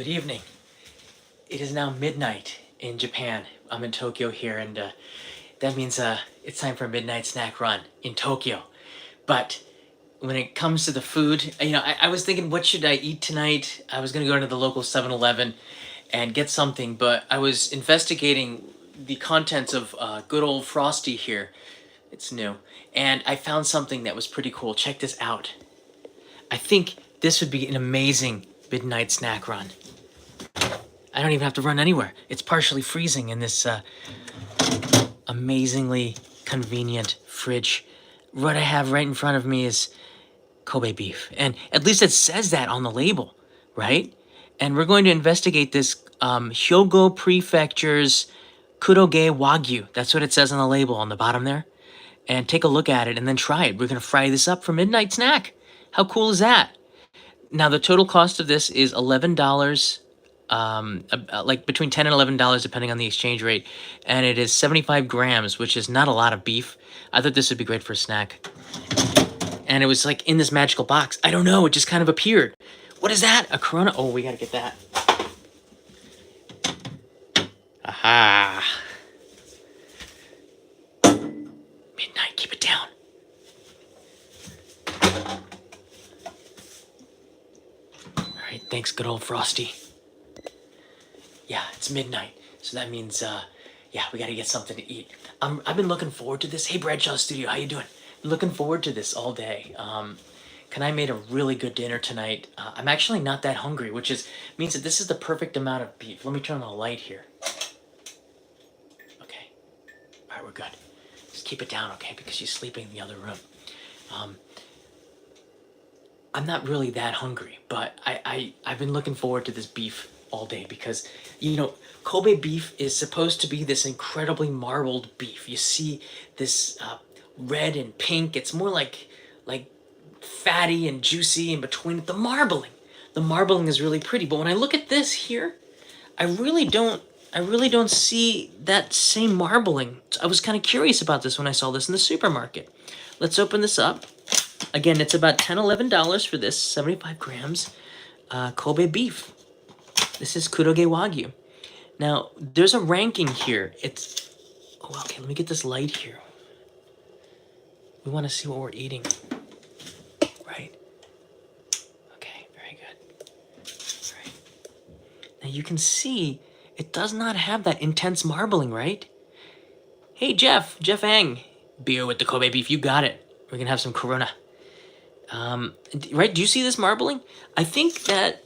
Good evening. It is now midnight in Japan. I'm in Tokyo here, and that means it's time for a midnight snack run in Tokyo. But when it comes to the food, I was thinking, what should I eat tonight? I was going to go to the local 7-Eleven and get something, but I was investigating the contents of good old Frosty here. It's new. And I found something that was pretty cool. Check this out. I think this would be an amazing midnight snack run. I don't even have to run anywhere. It's partially freezing in this amazingly convenient fridge. What I have right in front of me is Kobe beef. And at least it says that on the label, right? And we're going to investigate this Hyogo Prefecture's Kuroge Wagyu. That's what it says on the label on the bottom there. And take a look at it and then try it. We're going to fry this up for midnight snack. How cool is that? Now, the total cost of this is $11, like between $10 and $11, depending on the exchange rate. And it is 75 grams, which is not a lot of beef. I thought this would be great for a snack. And it was like in this magical box. I don't know, it just kind of appeared. What is that? A Corona? Oh, we gotta get that. Aha. Midnight, keep it down. All right, thanks, good old Frosty. Yeah, it's midnight, so that means, yeah, we gotta get something to eat. I've been looking forward to this. Hey, Bradshaw Studio, how you doing? Looking forward to this all day. I made a really good dinner tonight. I'm actually not that hungry, which means that this is the perfect amount of beef. Let me turn on the light here. Okay, all right, we're good. Just keep it down, okay, because she's sleeping in the other room. I'm not really that hungry, but I've been looking forward to this beef all day because, Kobe beef is supposed to be this incredibly marbled beef. You see this red and pink. It's more like fatty and juicy in between. The marbling is really pretty. But when I look at this here, I really don't see that same marbling. I was kind of curious about this when I saw this in the supermarket. Let's open this up. Again, it's about $10, $11 for this 75 grams Kobe beef. This is Kuroge Wagyu. Now, there's a ranking here. Okay, let me get this light here. We want to see what we're eating. Right? Okay, very good. All right. Now, you can see it does not have that intense marbling, right? Hey, Jeff Ang. Beer with the Kobe beef, you got it. We're going to have some Corona. Right? Do you see this marbling? I think that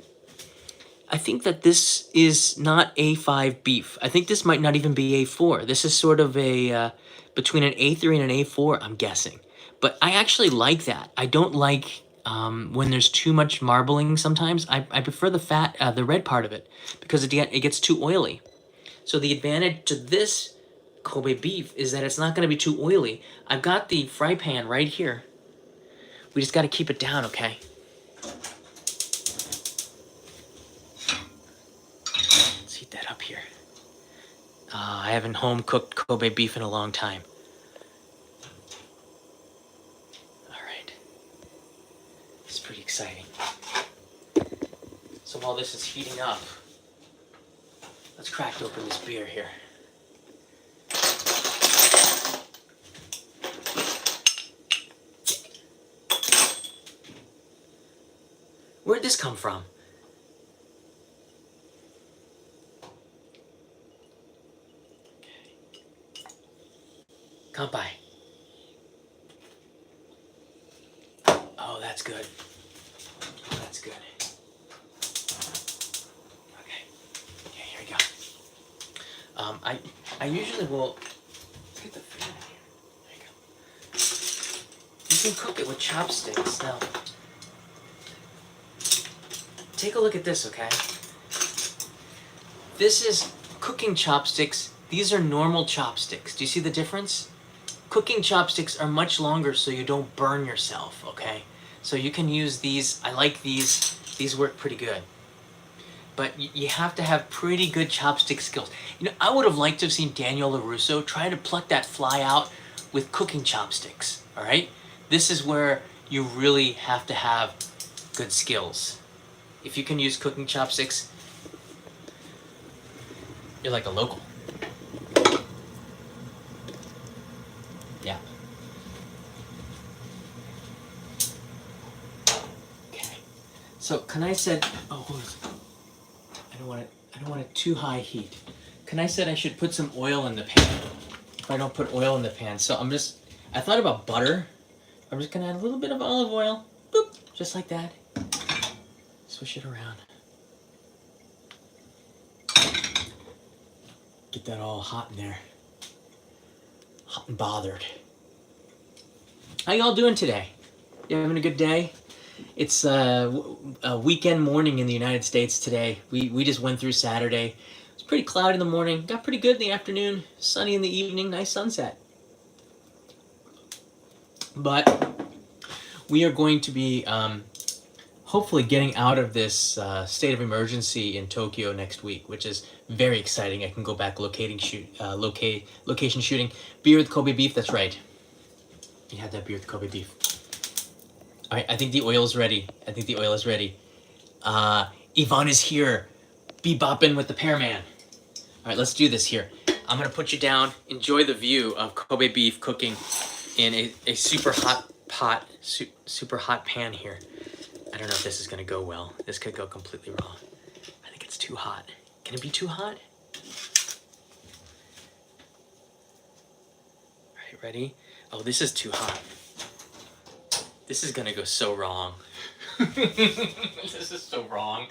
this is not A5 beef. I think this might not even be A4. This is sort of between an A3 and an A4, I'm guessing. But I actually like that. I don't like when there's too much marbling sometimes. I prefer the red part of it, because it gets too oily. So the advantage to this Kobe beef is that it's not going to be too oily. I've got the fry pan right here. We just got to keep it down, okay? Let's heat that up here. I haven't home cooked Kobe beef in a long time. All right. It's pretty exciting. So while this is heating up, let's crack open this beer here. Where'd this come from? Kanpai. Oh, that's good. That's good. Okay. Yeah, here we go. I usually will get the food in here. There you go. You can cook it with chopsticks. Now, take a look at this, okay? This is cooking chopsticks. These are normal chopsticks. Do you see the difference? Cooking chopsticks are much longer so you don't burn yourself, okay? So you can use these. I like these. These work pretty good. But you have to have pretty good chopstick skills. I would have liked to have seen Daniel LaRusso try to pluck that fly out with cooking chopsticks, all right? This is where you really have to have good skills. If you can use cooking chopsticks, You're like a local. Yeah. Okay. So Kanai said, oh, hold on. I don't want it too high heat. Kanai said I should put some oil in the pan. If I don't put oil in the pan, so I thought about butter. I'm just gonna add a little bit of olive oil, boop, just like that. Swish it around. Get that all hot in there. Hot and bothered. How y'all doing today? You having a good day? It's a weekend morning in the United States today. We just went through Saturday. It's pretty cloudy in the morning. Got pretty good in the afternoon. Sunny in the evening. Nice sunset. But we are going to be hopefully getting out of this state of emergency in Tokyo next week, which is very exciting. I can go back location shooting. Beer with Kobe beef, that's right. You had that beer with Kobe beef. All right, I think the oil is ready. Yvonne is here. Bebopping with the Pearman. All right, let's do this here. I'm gonna put you down. Enjoy the view of Kobe beef cooking in a super hot pot, super hot pan here. I don't know if this is gonna go well. This could go completely wrong. I think it's too hot. Can it be too hot? All right, ready? Oh, this is too hot. This is gonna go so wrong. This is so wrong.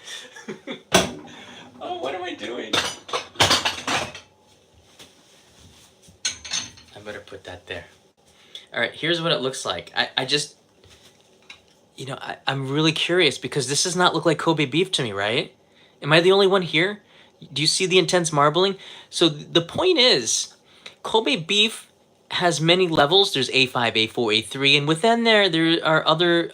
Oh, what am I doing? I better put that there. All right, here's what it looks like. I just, you know, I'm really curious because this does not look like Kobe beef to me, right? Am I the only one here? Do you see the intense marbling? So the point is, Kobe beef has many levels. There's A5, A4, A3, and within there are other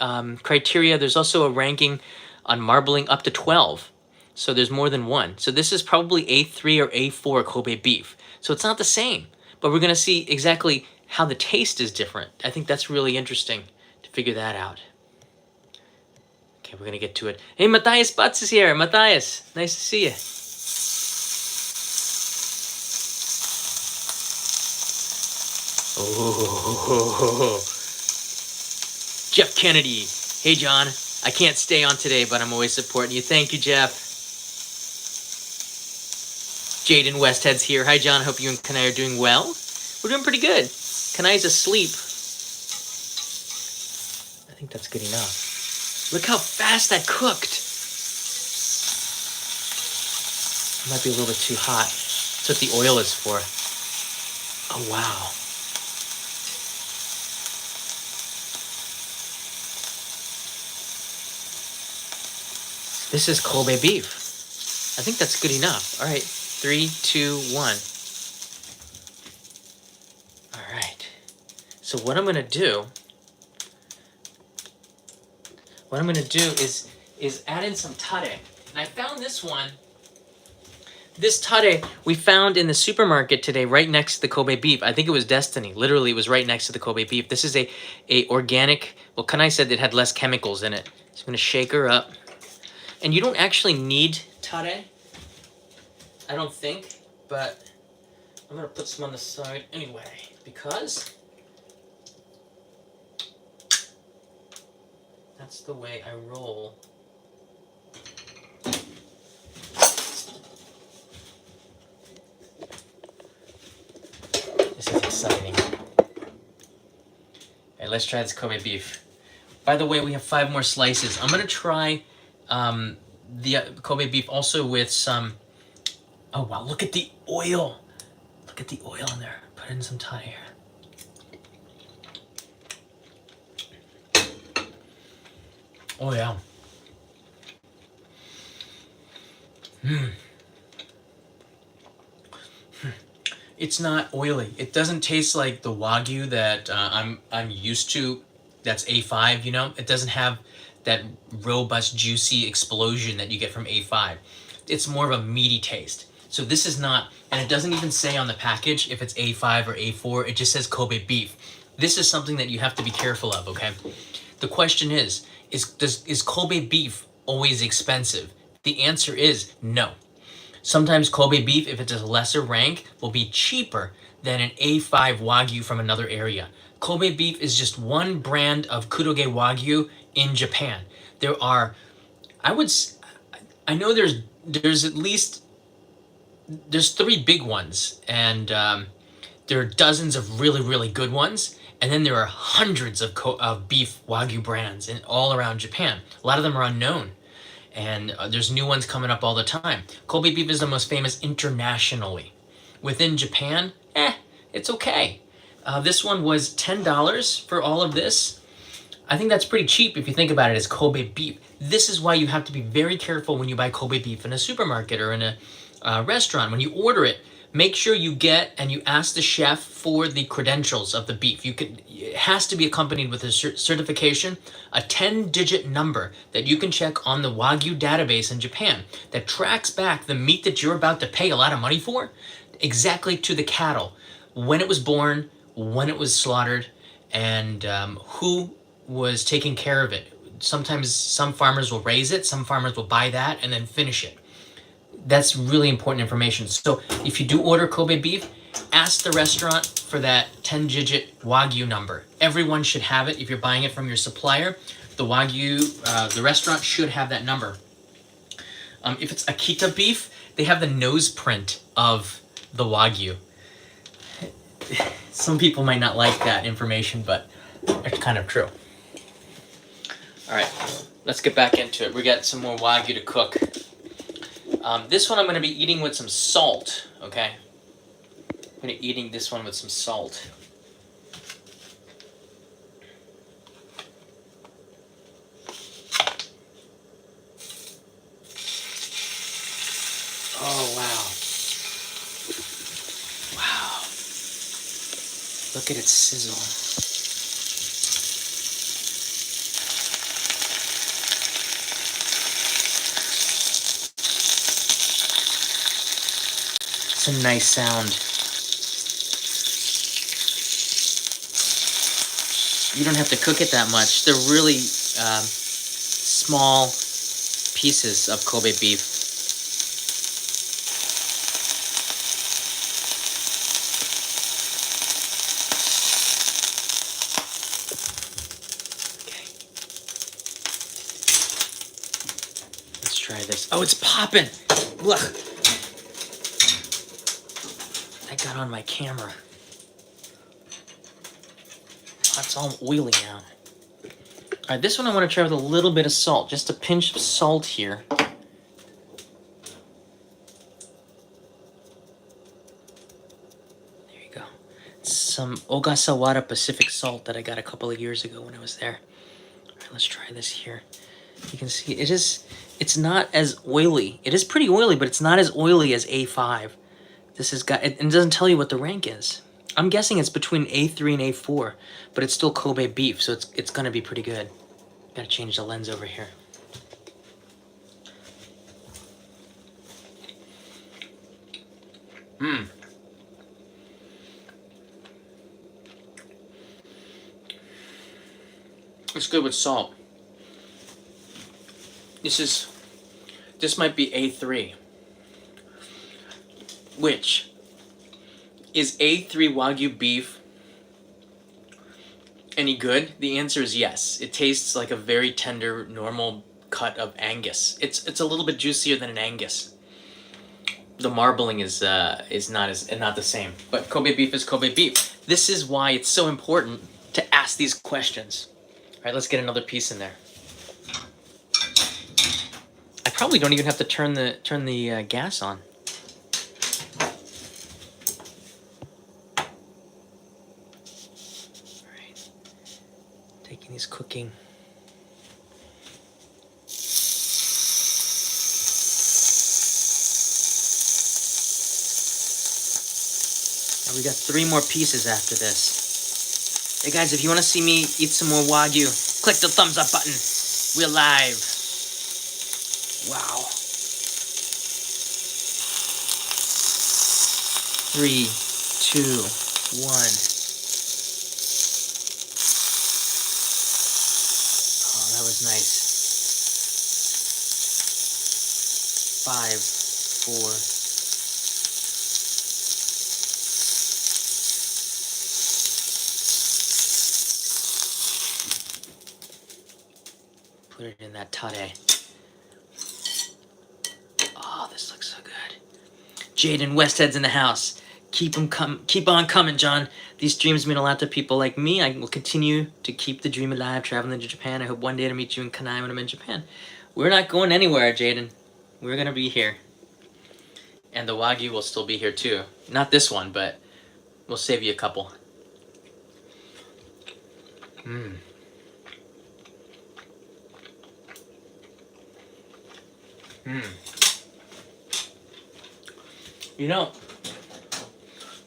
criteria. There's also a ranking on marbling up to 12. So there's more than one. So this is probably A3 or A4 Kobe beef. So it's not the same, but we're gonna see exactly how the taste is different. I think that's really interesting to figure that out. Okay, we're gonna get to it. Hey, Matthias Butts is here. Matthias, nice to see you. Oh, Jeff Kennedy. Hey, John. I can't stay on today, but I'm always supporting you. Thank you, Jeff. Jaden Westhead's here. Hi, John. Hope you and Kanai are doing well. We're doing pretty good. Kanai's asleep. I think that's good enough. Look how fast that cooked. It might be a little bit too hot. That's what the oil is for. Oh, wow. This is Kobe beef. I think that's good enough. All right, 3, 2, 1. All right. So what I'm gonna do is add in some tare. And I found this one. This tare we found in the supermarket today, right next to the Kobe beef. I think it was Destiny. Literally, it was right next to the Kobe beef. This is a organic. Well, Kanai said it had less chemicals in it. So I'm gonna shake her up. And you don't actually need tare, I don't think, but I'm gonna put some on the side anyway, because that's the way I roll. This is exciting. Okay, let's try this Kobe beef. By the way, we have 5 more slices. I'm gonna try the Kobe beef also with some. Oh wow! Look at the oil. Look at the oil in there. Put in some tare here. Oh yeah. It's not oily. It doesn't taste like the Wagyu that I'm used to. That's A5. You know, it doesn't have that robust, juicy explosion that you get from A5. It's more of a meaty taste. So this is not, and it doesn't even say on the package if it's A5 or A4, it just says Kobe beef. This is something that you have to be careful of, okay? The question is Kobe beef always expensive? The answer is no. Sometimes Kobe beef, if it's a lesser rank, will be cheaper than an A5 Wagyu from another area. Kobe beef is just one brand of Kuroge Wagyu in Japan. There are, I would, I know there's at least, there's three big ones, and there are dozens of really, really good ones. And then there are hundreds of beef Wagyu brands all around Japan. A lot of them are unknown. And there's new ones coming up all the time. Kobe beef is the most famous internationally. Within Japan, it's okay. This one was $10 for all of this. I think that's pretty cheap if you think about it as Kobe beef. This is why you have to be very careful when you buy Kobe beef in a supermarket or in a restaurant. When you order it, make sure you get and you ask the chef for the credentials of the beef. It has to be accompanied with a certification, a 10-digit number that you can check on the Wagyu database in Japan that tracks back the meat that you're about to pay a lot of money for exactly to the cattle, when it was born, when it was slaughtered, and who was taking care of it. Sometimes some farmers will raise it, some farmers will buy that and then finish it. That's really important information. So if you do order Kobe beef, ask the restaurant for that 10-digit Wagyu number. Everyone should have it. If you're buying it from your supplier, the restaurant should have that number. If it's Akita beef, they have the nose print of the Wagyu. Some people might not like that information, but it's kind of true. All right, let's get back into it. We got some more Wagyu to cook. This one I'm going to be eating with some salt, okay? I'm going to be eating this one with some salt. Oh, wow. Wow. Look at it sizzle. It's a nice sound. You don't have to cook it that much. They're really small pieces of Kobe beef. Okay. Let's try this. Oh, it's popping! Look. That got on my camera. It's all oily now. All right, this one I want to try with a little bit of salt. Just a pinch of salt here. There you go. Some Ogasawara Pacific salt that I got a couple of years ago when I was there. All right, let's try this here. You can see it's not as oily. It is pretty oily, but it's not as oily as A5. This has got, it doesn't tell you what the rank is. I'm guessing it's between A3 and A4, but it's still Kobe beef, so it's gonna be pretty good. Gotta change the lens over here. It's good with salt. This might be A3. Which is A3 Wagyu beef any good? The answer is yes. It tastes like a very tender, normal cut of Angus. It's a little bit juicier than an Angus. The marbling is not the same. But Kobe beef is Kobe beef. This is why it's so important to ask these questions. All right, let's get another piece in there. I probably don't even have to turn the gas on. Taking these cooking. Now we got 3 more pieces after this. Hey guys, if you want to see me eat some more Wagyu, click the thumbs up button. We're live. Wow. 3, 2, 1. Nice. 5, 4, Put it in that tare. Oh, this looks so good. Jaden Westhead's in the house. Keep on coming, John. These dreams mean a lot to people like me. I will continue to keep the dream alive, traveling to Japan. I hope one day to meet you in Kanai when I'm in Japan. We're not going anywhere, Jaden. We're gonna be here. And the Wagyu will still be here too. Not this one, but we'll save you a couple. Mmm. Mmm. You know,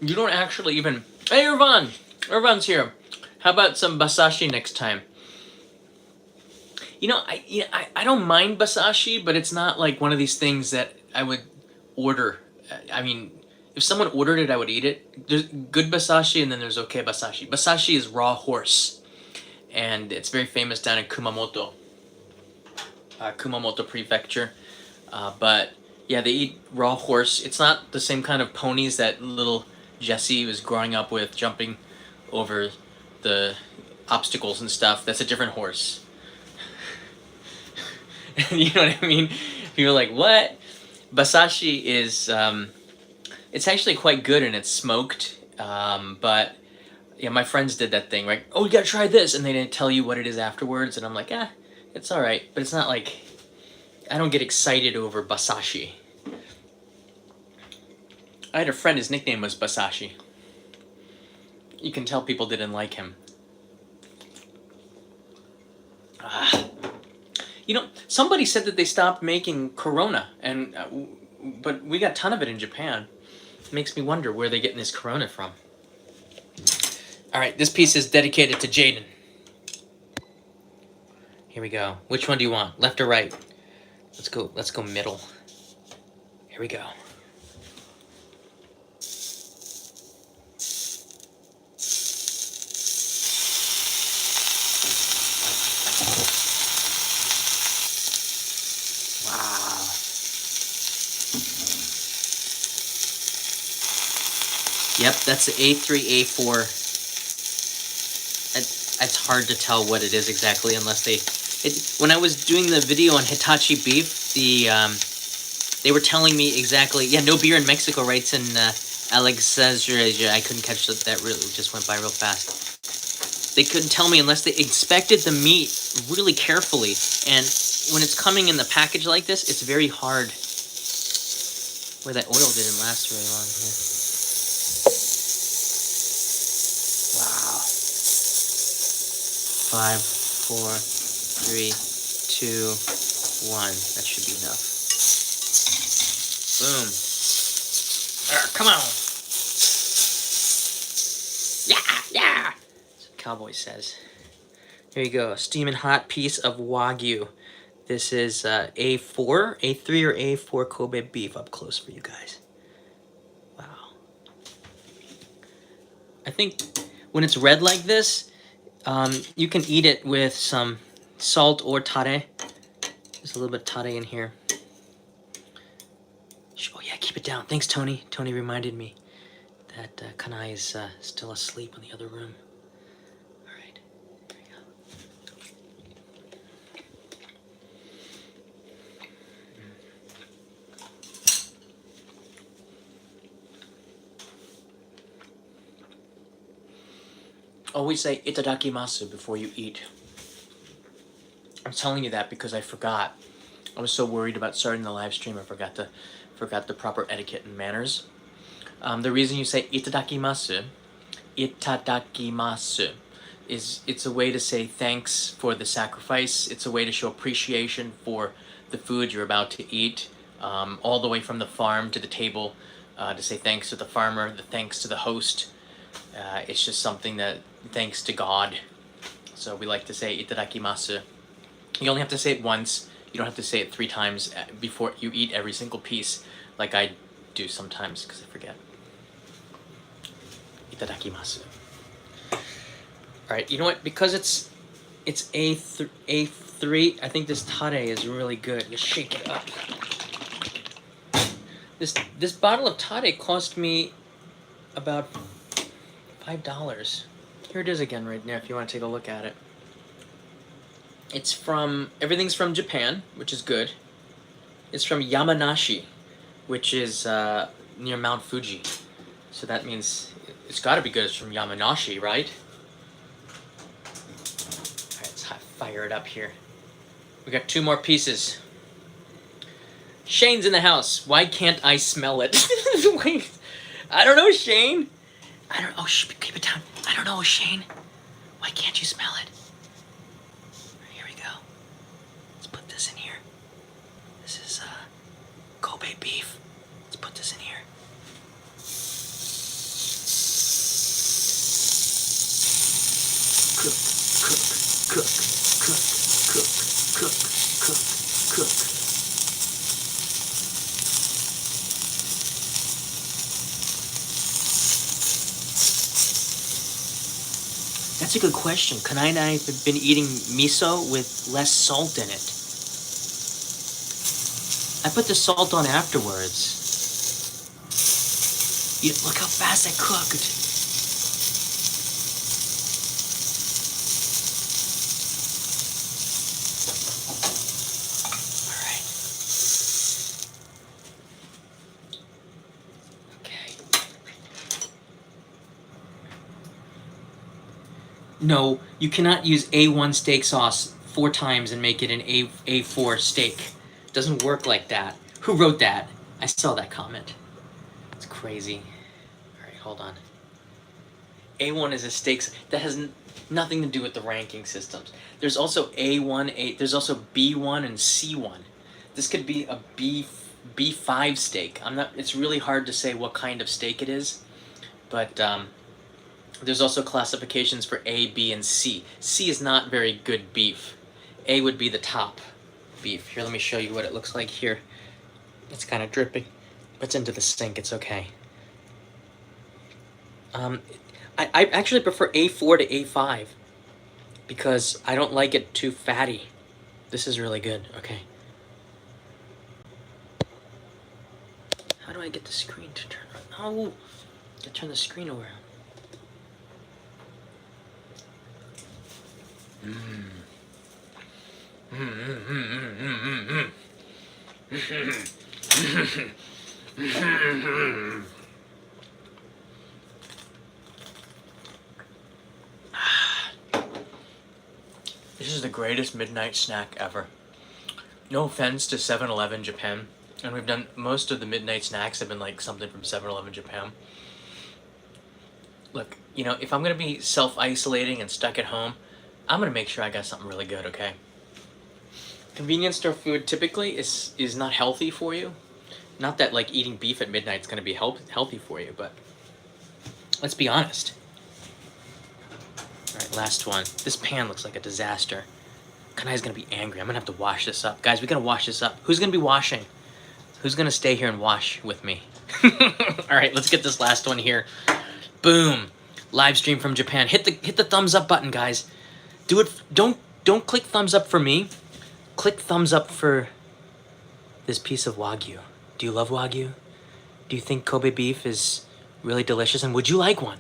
you don't actually even... Hey, Irvan! Irvan's here. How about some basashi next time? You know, I don't mind basashi, but it's not like one of these things that I would order. I mean, if someone ordered it, I would eat it. There's good basashi, and then there's okay basashi. Basashi is raw horse, and it's very famous down in Kumamoto. Kumamoto Prefecture. But yeah, they eat raw horse. It's not the same kind of ponies that little Jesse was growing up with, jumping over the obstacles and stuff. That's a different horse. You know what I mean? People are like, what? Basashi is, it's actually quite good and it's smoked. But yeah, my friends did that thing, right? Oh, you gotta try this. And they didn't tell you what it is afterwards. And I'm like, it's all right. But it's not like, I don't get excited over basashi. I had a friend, his nickname was Basashi. You can tell people didn't like him. You know, somebody said that they stopped making Corona, and but we got a ton of it in Japan. It makes me wonder where they're getting this Corona from. All right, this piece is dedicated to Jaden. Here we go. Which one do you want? Left or right? Let's go middle. Here we go. Wow. Yep, that's the A3, A4. It's hard to tell what it is exactly unless they... when I was doing the video on Hitachi beef, they were telling me exactly... Yeah, no beer in Mexico, writes in Alexandria. I couldn't catch that, really just went by real fast. They couldn't tell me unless they inspected the meat really carefully. And when it's coming in the package like this, it's very hard. Boy, that oil didn't last very long here. Wow. 5, 4, 3, 2, 1. That should be enough. Boom. Come on. Yeah. That's what Cowboy says. Here you go. A steaming hot piece of Wagyu. This is A4, A3 or A4 Kobe beef up close for you guys. Wow. I think when it's red like this, you can eat it with some salt or tare. There's a little bit of tare in here. Oh yeah, keep it down. Thanks, Tony. Tony reminded me that Kanai is still asleep in the other room. All right, there we go. Always say itadakimasu before you eat. I'm telling you that because I forgot. I was so worried about starting the live stream, I forgot the proper etiquette and manners. The reason you say itadakimasu is it's a way to say thanks for the sacrifice. It's a way to show appreciation for the food you're about to eat, all the way from the farm to the table, to say thanks to the farmer, the thanks to the host. It's just something that thanks to God. So we like to say itadakimasu. You only have to say it once. You don't have to say it 3 times before you eat every single piece, like I do sometimes because I forget. Itadakimasu. All right, you know what? Because it's A3, I think this tare is really good. Just shake it up. This bottle of tare cost me about $5. Here it is again right there if you want to take a look at it. Everything's from Japan, which is good. It's from Yamanashi, which is near Mount Fuji. So that means it's got to be good. It's from Yamanashi, right? All right, let's fire it up here. We got 2 more pieces. Shane's in the house. Why can't I smell it? Wait, I don't know, Shane. I don't. Oh, keep it down. I don't know, Shane. Why can't you smell it? Here we go. Let's put this in here. This is Kobe beef. Let's put this in here. Cook, cook, cook, cook, cook, cook, cook, cook. That's a good question. Kanai and I have been eating miso with less salt in it. I put the salt on afterwards. Look how fast I cooked. No, you cannot use A1 steak sauce 4 times and make it an A4 steak. It doesn't work like that. Who wrote that? I saw that comment. It's crazy. All right, hold on. A1 is a steak. That has nothing to do with the ranking systems. There's also A1, there's also B1 and C1. This could be a B5 steak. It's really hard to say what kind of steak it is, but there's also classifications for A, B, and C. C is not very good beef. A would be the top beef. Here, let me show you what it looks like here. It's kind of dripping. It's into the sink, it's okay. I actually prefer A4 to A5 because I don't like it too fatty. This is really good, okay. How do I get the screen to turn on? Oh, to turn the screen around. This is the greatest midnight snack ever. No offense to 7-Eleven Japan, and we've done most of the midnight snacks have been like something from 7-Eleven Japan. Look, if I'm gonna be self-isolating and stuck at home, I'm gonna make sure I got something really good, okay? Convenience store food typically is not healthy for you. Not that like eating beef at midnight is gonna be healthy for you, but let's be honest. All right, last one. This pan looks like a disaster. Kanai's gonna be angry. I'm gonna have to wash this up. Guys, we gotta wash this up. Who's gonna be washing? Who's gonna stay here and wash with me? All right, let's get this last one here. Boom. Live stream from Japan. Hit the thumbs up button, guys. Do it. Don't click thumbs up for me. Click thumbs up for this piece of Wagyu. Do you love Wagyu? Do you think Kobe beef is really delicious? And would you like one?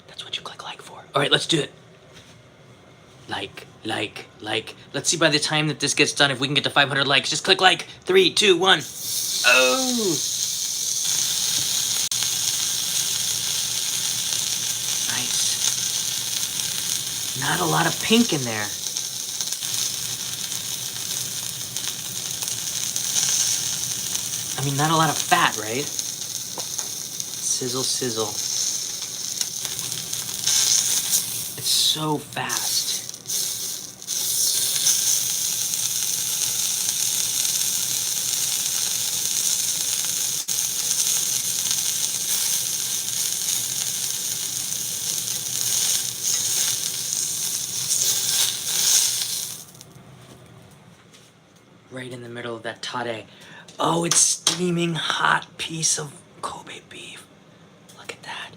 That's what you click like for. All right, let's do it. Like. Let's see by the time that this gets done if we can get to 500 likes. Just click like. 3, 2, 1. Oh! Not a lot of pink in there. I mean, not a lot of fat, right? Sizzle, sizzle. It's so fast. Right in the middle of that tare. Oh, it's steaming hot piece of Kobe beef. Look at that.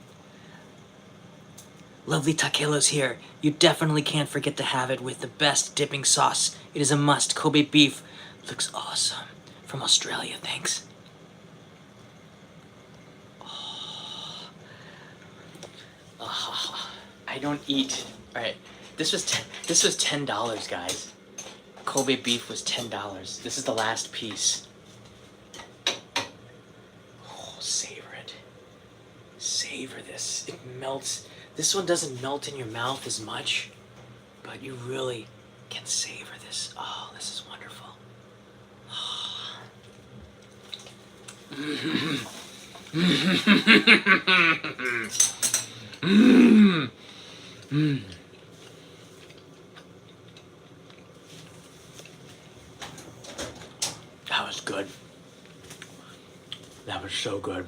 Lovely Takelo's here. You definitely can't forget to have it with the best dipping sauce. It is a must. Kobe beef looks awesome. From Australia, thanks. Oh. Oh. I don't eat. All right, this was $10, guys. Kobe beef was $10. This is the last piece. Oh, savor it. Savor this. It melts. This one doesn't melt in your mouth as much, but you really can savor this. Oh, this is wonderful. That was good. That was so good.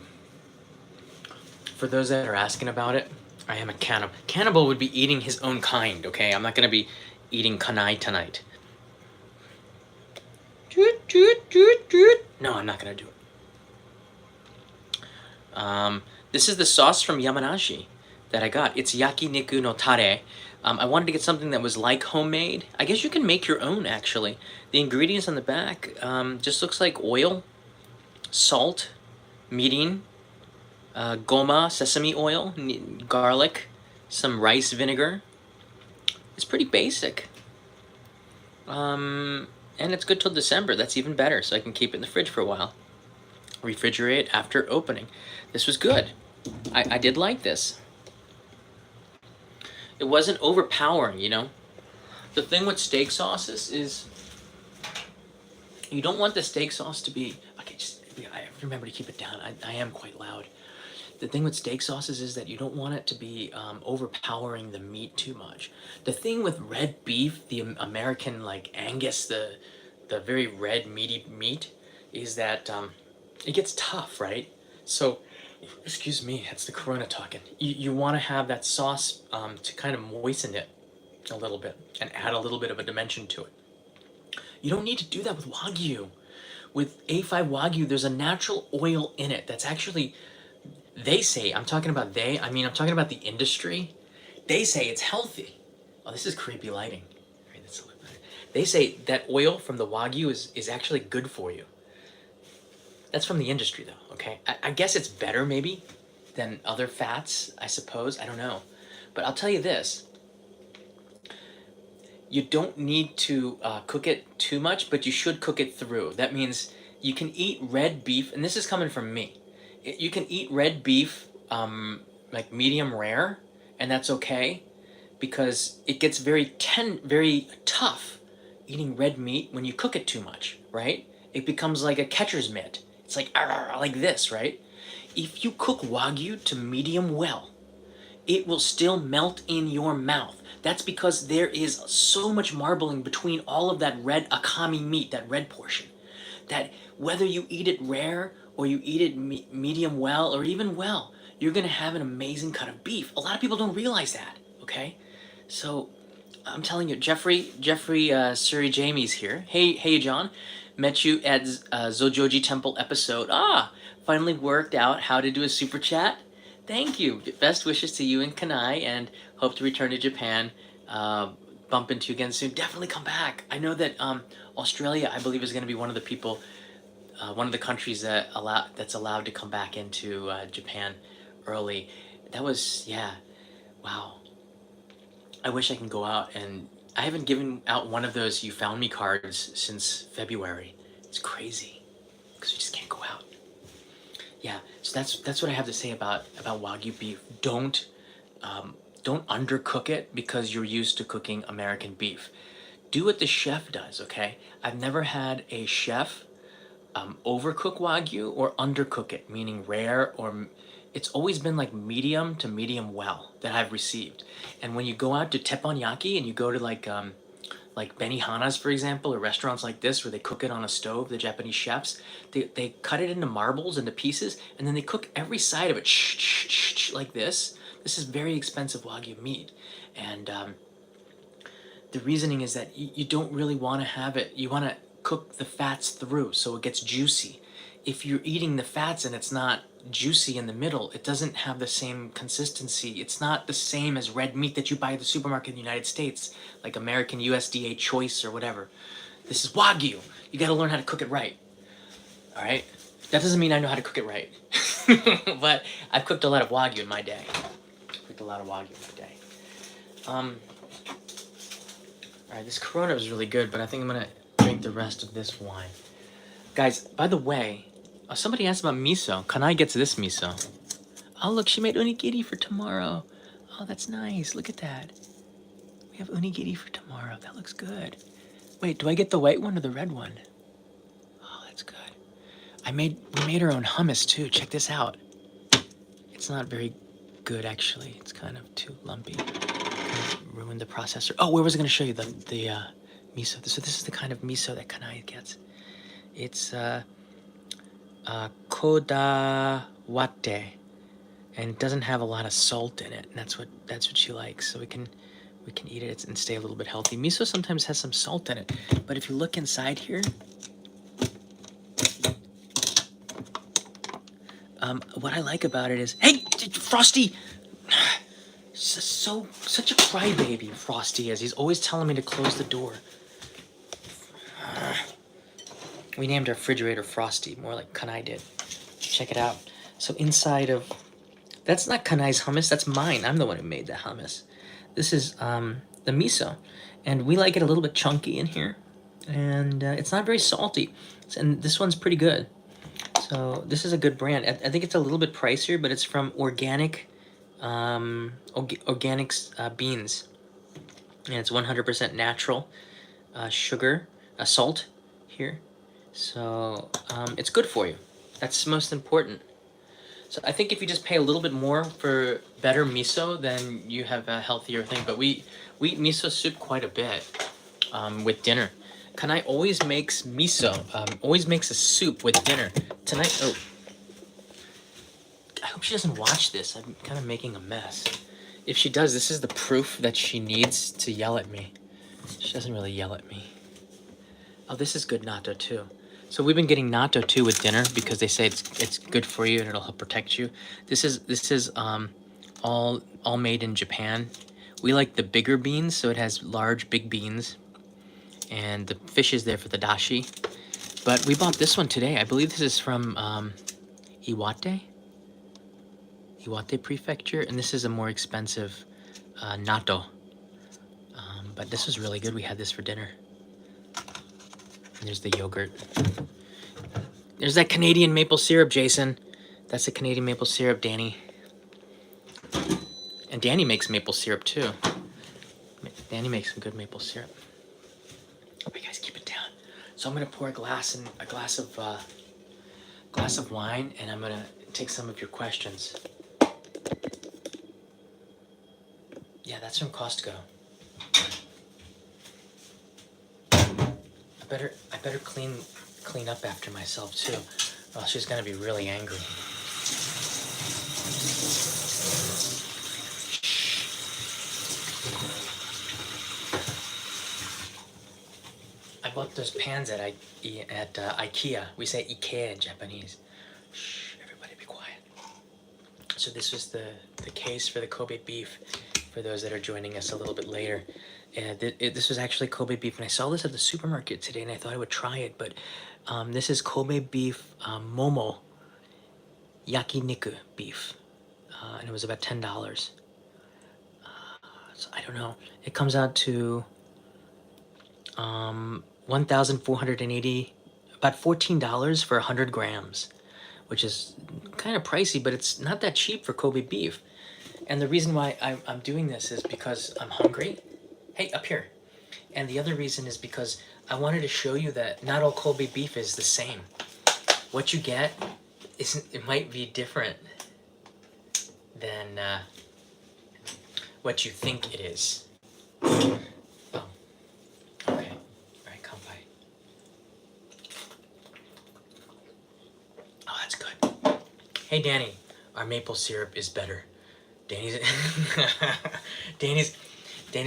For those that are asking about it, I am a cannibal. Cannibal would be eating his own kind, okay? I'm not gonna be eating kanai tonight. No, I'm not gonna do it. This is the sauce from Yamanashi that I got. It's yakiniku no tare. I wanted to get something that was like homemade. I guess you can make your own, actually. The ingredients on the back just looks like oil, salt, mirin, goma, sesame oil, garlic, some rice vinegar. It's pretty basic. And it's good till December. That's even better, so I can keep it in the fridge for a while. Refrigerate after opening. This was good. I did like this. It wasn't overpowering, you know? The thing with steak sauces is you don't want the steak sauce to be... Okay, just I remember to keep it down. I am quite loud. The thing with steak sauces is that you don't want it to be overpowering the meat too much. The thing with red beef, the American like Angus, the very red meaty meat, is that it gets tough, right? So, excuse me, that's the Corona talking. You want to have that sauce to kind of moisten it a little bit and add a little bit of a dimension to it. You don't need to do that with Wagyu. With A5 Wagyu, there's a natural oil in it that's actually... They say, I'm talking about I'm talking about the industry. They say it's healthy. Oh, this is creepy lighting. Right, that's a little better. They say that oil from the Wagyu is actually good for you. That's from the industry though, okay? I guess it's better maybe than other fats, I suppose. I don't know. But I'll tell you this. You don't need to cook it too much, but you should cook it through. That means you can eat red beef, and this is coming from me. You can eat red beef like medium rare, and that's okay because it gets very tough eating red meat when you cook it too much, right? It becomes like a catcher's mitt. It's like like this, right? If you cook Wagyu to medium well, it will still melt in your mouth. That's because there is so much marbling between all of that red akami meat, that red portion, that whether you eat it rare or you eat it medium well or even well, you're gonna have an amazing cut of beef. A lot of people don't realize that, okay? So I'm telling you, Jeffrey Suri Jamie's here. Hey John, met you at Zojoji Temple episode. Finally worked out how to do a super chat. Thank you. Best wishes to you and Kanai, and hope to return to Japan. Bump into you again soon. Definitely come back. I know that Australia, I believe, is going to be one of the people, one of the countries that's allowed to come back into Japan early. That was, yeah, wow. I wish I can go out, and I haven't given out one of those You Found Me cards since February. It's crazy because we just can't go out. Yeah, so that's what I have to say about Wagyu beef. Don't undercook it because you're used to cooking American beef. Do what the chef does, okay? I've never had a chef overcook Wagyu or undercook it, meaning rare, or it's always been like medium to medium well that I've received. And when you go out to teppanyaki and you go to like Benihana's, for example, or restaurants like this where they cook it on a stove, the Japanese chefs, they cut it into marbles, into pieces, and then they cook every side of it like this. This is very expensive Wagyu meat. And the reasoning is that you don't really want to have it, you want to cook the fats through so it gets juicy. If you're eating the fats and it's not juicy in the middle, it doesn't have the same consistency. It's not the same as red meat that you buy at the supermarket in the United States, like American USDA Choice or whatever. This is Wagyu. You gotta learn how to cook it right. All right? That doesn't mean I know how to cook it right. But I've cooked a lot of Wagyu in my day. All right, this Corona was really good, but I think I'm gonna drink the rest of this wine. Guys, by the way, somebody asked about miso. Kanai gets this miso. Oh, look, she made onigiri for tomorrow. Oh, that's nice. Look at that. We have onigiri for tomorrow. That looks good. Wait, do I get the white one or the red one? Oh, that's good. We made our own hummus too. Check this out. It's not very good actually. It's kind of too lumpy. Ruined the processor. Oh, where was I going to show you the miso? So this is the kind of miso that Kanai gets. It's kodawate, and it doesn't have a lot of salt in it. And that's what she likes. So we can eat it and stay a little bit healthy. Miso sometimes has some salt in it, but if you look inside here, what I like about it is, hey, Frosty. Such a crybaby, Frosty is. He's always telling me to close the door. We named our refrigerator Frosty, more like Kanai did. Check it out. So inside of... That's not Kanai's hummus, that's mine. I'm the one who made the hummus. This is the miso. And we like it a little bit chunky in here. And it's not very salty. And this one's pretty good. So this is a good brand. I think it's a little bit pricier, but it's from organic beans. And it's 100% natural sugar, salt here. So it's good for you. That's most important. So I think if you just pay a little bit more for better miso, then you have a healthier thing. But we eat miso soup quite a bit with dinner. Kanai always makes miso, always makes a soup with dinner. Tonight, oh, I hope she doesn't watch this. I'm kind of making a mess. If she does, this is the proof that she needs to yell at me. She doesn't really yell at me. Oh, this is good natto too. So we've been getting natto too with dinner because they say it's good for you and it'll help protect you. This is all made in Japan. We like the bigger beans, so it has large big beans, and the fish is there for the dashi. But we bought this one today. I believe this is from Iwate Prefecture, and this is a more expensive natto. But this was really good. We had this for dinner. And there's the yogurt. There's that Canadian maple syrup, Jason. That's the Canadian maple syrup, Danny. And Danny makes maple syrup too. Danny makes some good maple syrup. Okay, guys, keep it down. So I'm gonna pour a glass of wine, and I'm gonna take some of your questions. Yeah, that's from Costco. I better clean up after myself too. Well, she's gonna be really angry. I bought those pans at IKEA. We say IKEA in Japanese. Shh, everybody be quiet. So this was the case for the Kobe beef, for those that are joining us a little bit later. And this was actually Kobe beef, and I saw this at the supermarket today, and I thought I would try it. But this is Kobe beef momo yakiniku beef, and it was about $10. So I don't know. It comes out to 1,480, about $14 for 100 grams, which is kind of pricey, but it's not that cheap for Kobe beef. And the reason why I'm doing this is because I'm hungry. Hey, up here. And the other reason is because I wanted to show you that not all Kobe beef is the same. What you get it might be different than what you think it is. Oh, okay. All right, come by. Oh, that's good. Hey, Danny, our maple syrup is better. Danny's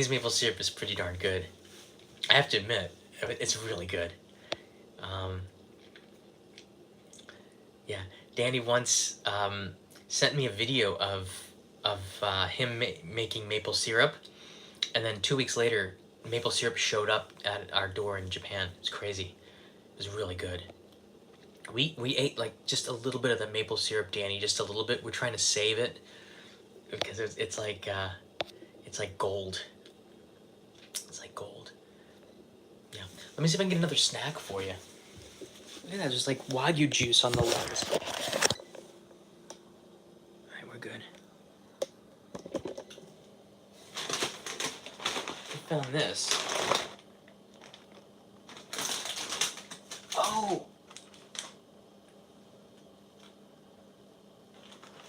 maple syrup is pretty darn good. I have to admit, it's really good. Yeah, Danny once sent me a video of him making maple syrup, and then 2 weeks later, maple syrup showed up at our door in Japan. It's crazy. It was really good. We ate like just a little bit of the maple syrup, Danny, just a little bit. We're trying to save it because it's like gold. It's like gold. Let me see if I can get another snack for you. Look at that, there's like Wagyu juice on the legs. Alright, we're good. I found this. Oh!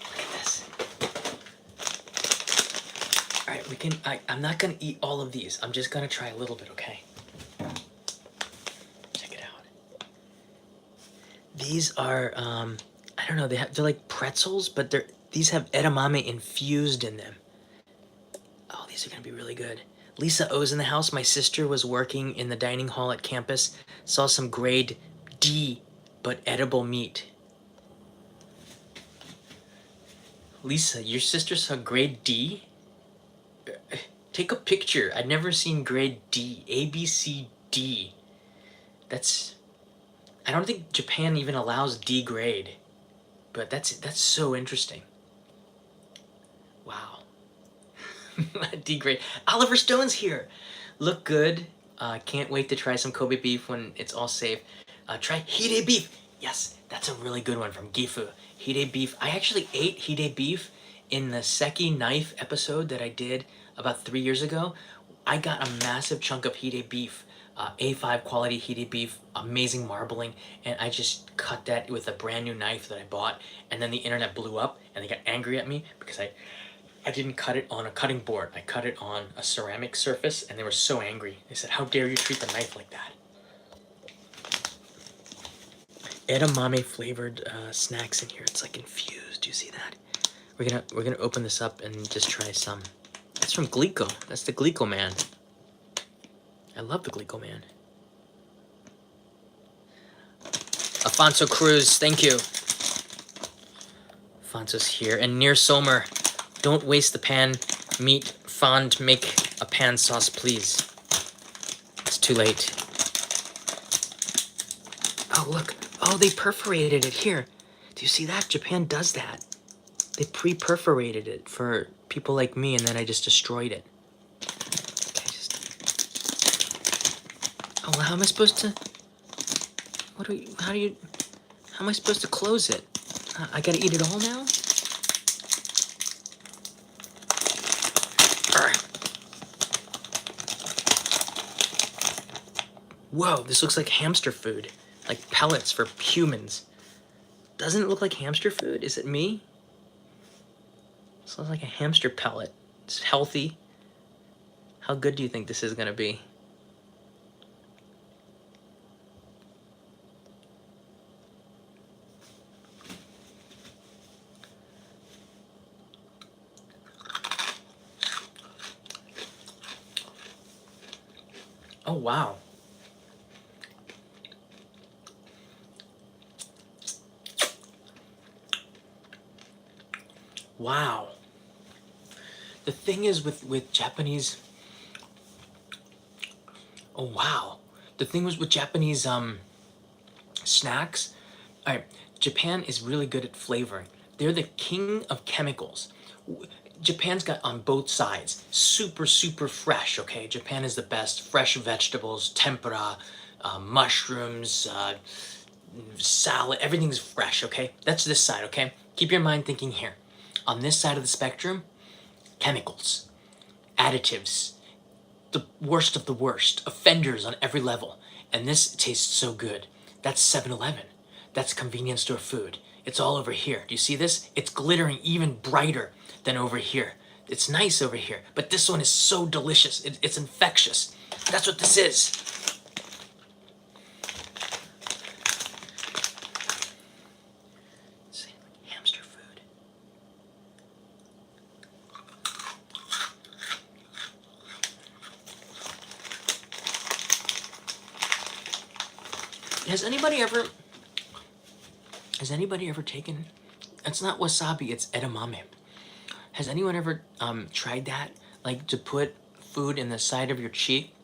Look at this. Alright, we can, I'm not gonna eat all of these. I'm just gonna try a little bit, okay? Check it out. These are, I don't know, they're like pretzels, but these have edamame infused in them. Oh, these are gonna be really good. Lisa O's in the house. My sister was working in the dining hall at campus. Saw some grade D, but edible meat. Lisa, your sister saw grade D? Take a picture. I've never seen grade D. A, B, C, D. That's... I don't think Japan even allows D grade. But that's so interesting. Wow. D grade. Oliver Stone's here. Look good. Can't wait to try some Kobe beef when it's all safe. Try hide beef. Yes, that's a really good one from Gifu. Hide beef. I actually ate hide beef in the Seki knife episode that I did about 3 years ago. I got a massive chunk of hide beef. A5 quality hide beef, amazing marbling, and I just cut that with a brand new knife that I bought, and then the internet blew up and they got angry at me because I didn't cut it on a cutting board. I cut it on a ceramic surface, and they were so angry. They said, "How dare you treat the knife like that?" Edamame flavored snacks in here. It's like infused. Do you see that? We're gonna open this up and just try some. That's from Glico. That's the Glico man. I love the Glico man. Afonso Cruz, thank you. Afonso's here. And Near Somer, don't waste the pan meat fond. Make a pan sauce, please. It's too late. Oh, look. Oh, they perforated it here. Do you see that? Japan does that. They pre-perforated it for people like me, and then I just destroyed it. Oh, well, how am I supposed to... How am I supposed to close it? I gotta eat it all now? Whoa, this looks like hamster food. Like pellets for humans. Doesn't it look like hamster food? Is it me? This looks like a hamster pellet. It's healthy. How good do you think this is gonna be? Oh, wow. Wow. The thing is with Japanese... Oh, wow. The thing was with Japanese snacks... Alright, Japan is really good at flavoring. They're the king of chemicals. Japan's got on both sides. Super, super fresh, okay? Japan is the best. Fresh vegetables, tempura, mushrooms, salad, everything's fresh, okay? That's this side, okay? Keep your mind thinking here. On this side of the spectrum, chemicals, additives, the worst of the worst, offenders on every level. And this tastes so good. That's 7-Eleven. That's convenience store food. It's all over here. Do you see this? It's glittering even brighter than over here. It's nice over here, but this one is so delicious. It's infectious. That's what this is. It's hamster food. Has anybody ever taken... It's not wasabi, it's edamame. Has anyone ever tried that? Like to put food in the side of your cheek,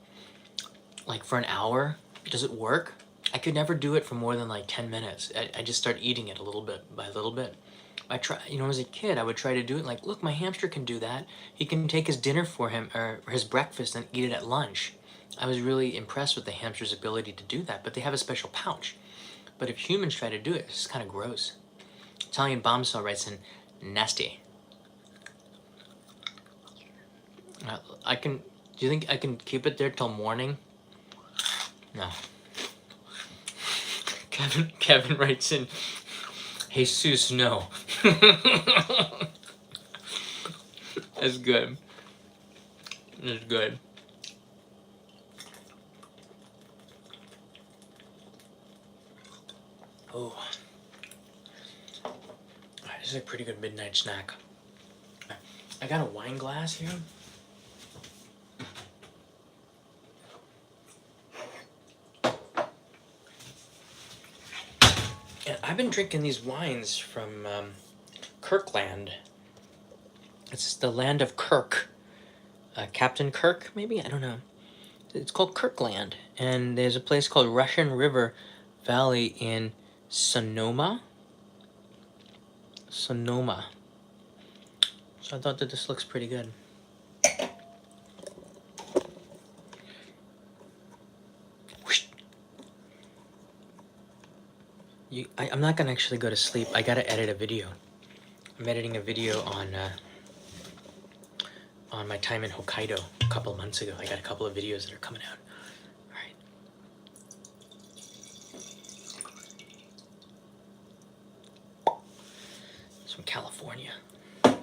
like for an hour? Does it work? I could never do it for more than like 10 minutes. I just start eating it a little bit by little bit. I try, as a kid, I would try to do it like, look, my hamster can do that. He can take his dinner for him, or his breakfast, and eat it at lunch. I was really impressed with the hamster's ability to do that, but they have a special pouch. But if humans try to do it, it's just kind of gross. Italian Bombshell writes in, nasty. I can, do you think I can keep it there till morning? No. Kevin writes in, Jesus, no. That's good. That's good. Oh. This is a pretty good midnight snack. I got a wine glass here. And I've been drinking these wines from Kirkland. It's the land of Kirk. Captain Kirk, maybe? I don't know. It's called Kirkland. And there's a place called Russian River Valley in Sonoma. Sonoma. So I thought that this looks pretty good. I'm not gonna actually go to sleep. I gotta edit a video. I'm editing a video on my time in Hokkaido a couple of months ago. I got a couple of videos that are coming out. All right. It's from California. All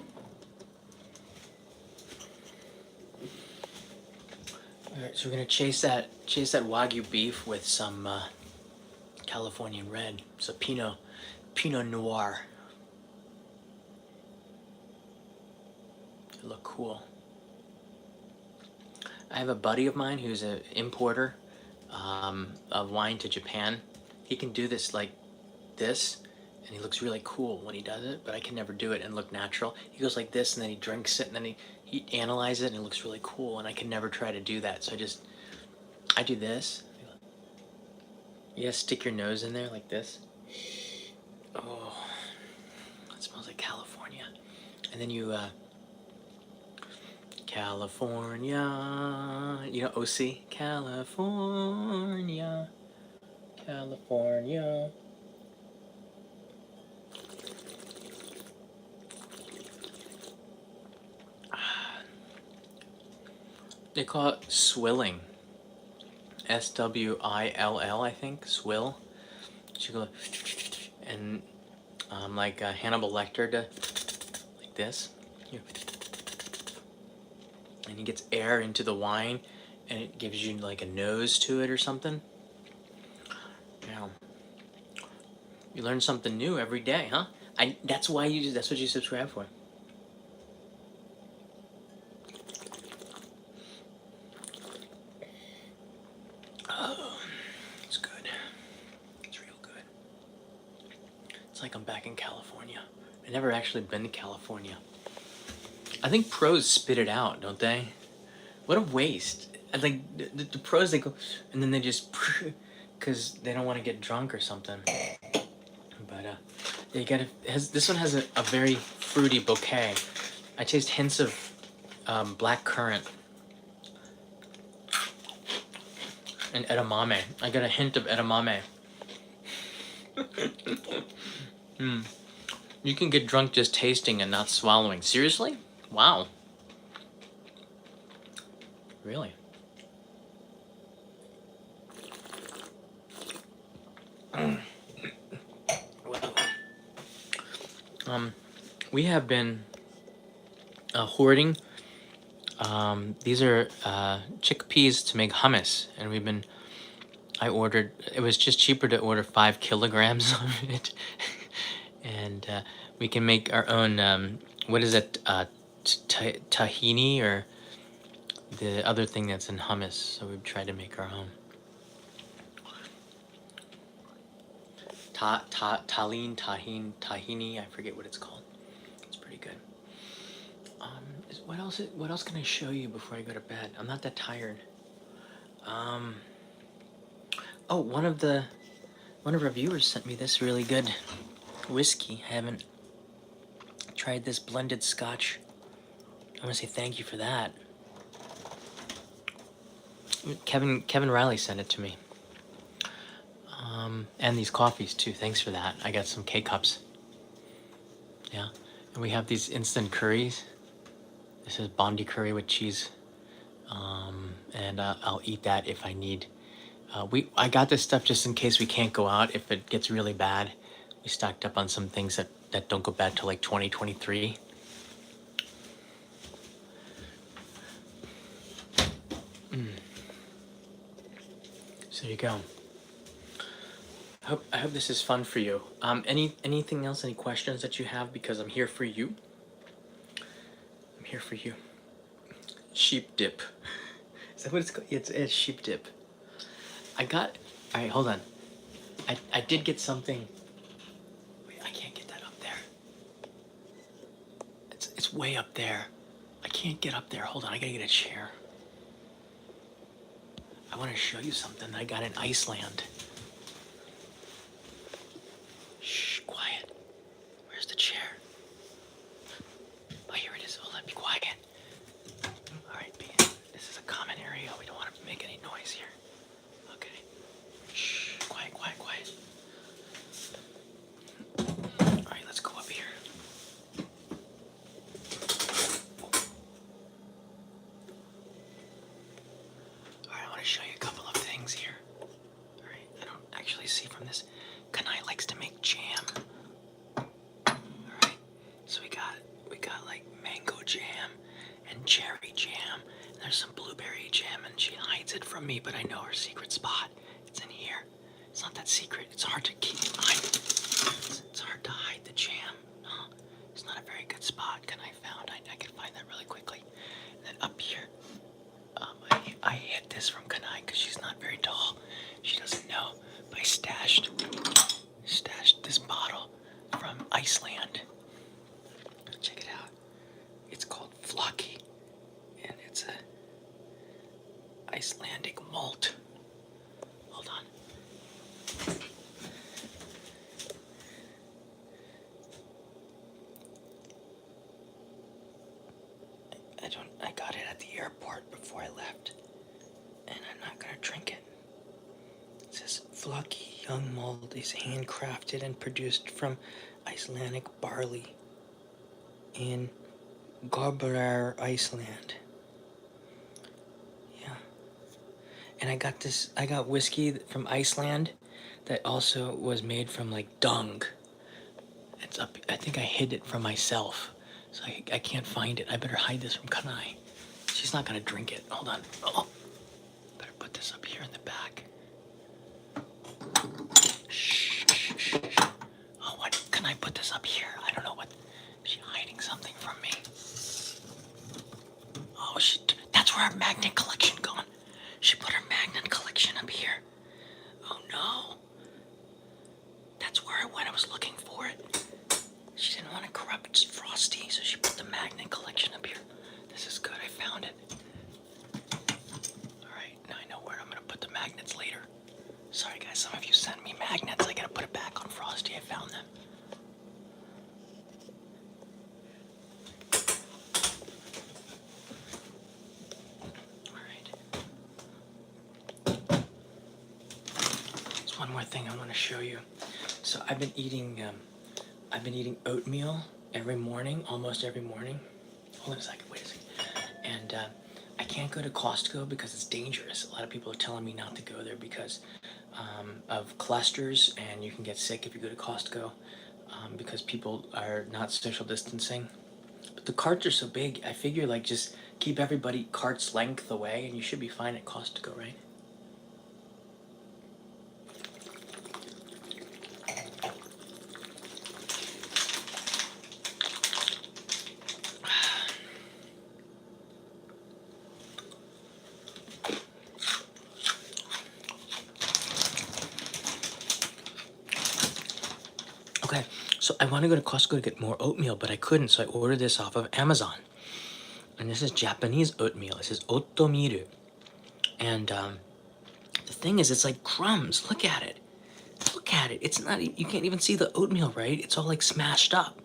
right, so we're gonna chase that Wagyu beef with some Californian red. It's a Pinot Noir. They look cool. I have a buddy of mine who's an importer of wine to Japan. He can do this like this, and he looks really cool when he does it, but I can never do it and look natural. He goes like this, and then he drinks it, and then he analyzes it, and it looks really cool, and I can never try to do that. So I do this. Yeah, stick your nose in there like this. Oh, that smells like California. And then you, California, you know OC? California, California. They call it swilling. SWILL, I think, swill. So you go and like Hannibal Lecter like this. And he gets air into the wine, and it gives you like a nose to it or something. Now, you learn something new every day, huh? That's what you subscribe for. Oh, it's good. It's real good. It's like I'm back in California. I've never actually been to California. I think pros spit it out, don't they? What a waste. I think the pros, they go, and then they just, because they don't want to get drunk or something. But you gotta, this one has a very fruity bouquet. I taste hints of black currant and edamame. I got a hint of edamame. You can get drunk just tasting and not swallowing. Seriously? Wow. Really? We have been hoarding. These are chickpeas to make hummus, and it was just cheaper to order 5 kilograms of it. And we can make our own, what is it, tahini, or the other thing that's in hummus. So we've tried to make our own. Tahini, I forget what it's called. It's pretty good. What else can I show you before I go to bed? I'm not that tired. Oh, one of our viewers sent me this really good whiskey. I haven't tried this blended Scotch. I want to say thank you for that. Kevin Riley sent it to me. And these coffees too. Thanks for that. I got some K cups. Yeah, and we have these instant curries. This is bondi curry with cheese, and I'll eat that if I need. I got this stuff just in case we can't go out if it gets really bad. We stocked up on some things that don't go bad till like 2023. So there you go. I hope this is fun for you. Anything else? Any questions that you have? Because I'm here for you. I'm here for you. Sheep dip. Is that what it's called? It's sheep dip. All right, hold on. I did get something. Wait, I can't get that up there. It's way up there. I can't get up there. Hold on, I gotta get a chair. I want to show you something I got in Iceland. Shh, quiet. Where's the chair? Oh, here it is. Hold on, be quiet. All right, this is a common area. We don't want to make any noise here. Okay. Shh, quiet, quiet, quiet. All right, let's go up here. All right, I want to show you a couple of things here. All right, I don't actually see from this. Kanai likes to make jam. Alright, so we got like mango jam and cherry jam. And there's some blueberry jam, and she hides it from me, but I know her secret spot. It's in here. It's not that secret. It's hard to keep hide. It's hard to hide the jam. No, it's not a very good spot. Kanai found. I can find that really quickly. And then up here, I hid this from Kanai because she's not very tall. She doesn't know. But I stashed this bottle from Iceland. Check it out. It's called Flocky, and it's a Icelandic malt. Hold on. I got it at the airport before I left, and I'm not gonna drink it. It says Flocky young malt is handcrafted and produced from Icelandic barley in Gabbrær, Iceland. Yeah. And I got whiskey from Iceland that also was made from like dung. It's up, I think I hid it from myself. So I can't find it. I better hide this from Kanai. She's not gonna drink it. Hold on. Oh, better put this up here in the back. Shh, shh, shh, shh. Oh, what? Can I put this up here? I don't know what. She's hiding something from me. Oh, that's where her magnet collection gone. She put her magnet collection up here. Oh no. That's where I went. I was looking for it. She didn't want to corrupt Frosty, so she put the magnet collection up here. This is good. I found it. All right, now I know where I'm gonna put the magnets later. Sorry guys, some of you sent me magnets. I gotta put it back on Frosty. I found them. All right. There's one more thing I want to show you. So I've been eating oatmeal every morning, almost every morning. Hold on a second, wait a second. And I can't go to Costco because it's dangerous. A lot of people are telling me not to go there because of clusters, and you can get sick if you go to Costco because people are not social distancing. But the carts are so big, I figure like just keep everybody cart's length away and you should be fine at Costco, right? Okay, so I want to go to Costco to get more oatmeal, but I couldn't, so I ordered this off of Amazon. And this is Japanese oatmeal. It says otomiru. And the thing is, it's like crumbs. Look at it. Look at it. It's not, you can't even see the oatmeal, right? It's all like smashed up.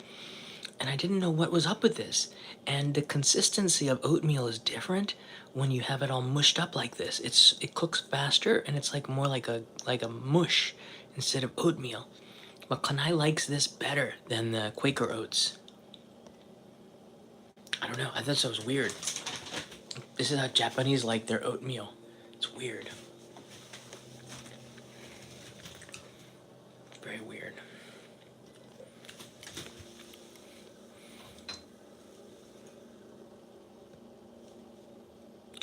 And I didn't know what was up with this. And the consistency of oatmeal is different when you have it all mushed up like this. It cooks faster and it's like more like a mush instead of oatmeal. But Kanai likes this better than the Quaker oats. I don't know. I thought that was weird. This is how Japanese like their oatmeal. It's weird. Very weird.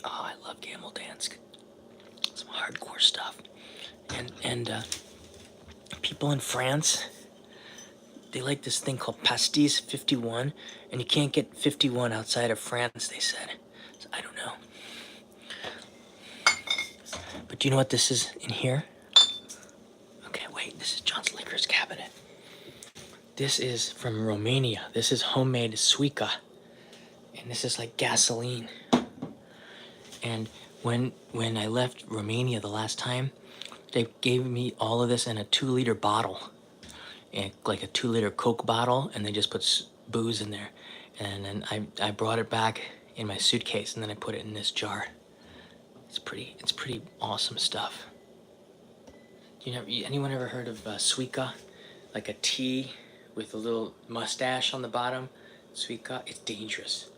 Oh, I love Camel Dance. Some hardcore stuff. And people in France, they like this thing called pastis 51, and you can't get 51 outside of France, they said. So I don't know. But do you know what this is in here? Okay, wait, this is John's Liquors cabinet. This is from Romania. This is homemade suica. And this is like gasoline. And when I left Romania the last time, they gave me all of this in a 2-liter bottle. And like a 2-liter Coke bottle, and they just put booze in there. And then I brought it back in my suitcase, and then I put it in this jar. It's pretty awesome stuff. Anyone ever heard of suica? Like a tea with a little mustache on the bottom? Suica, it's dangerous.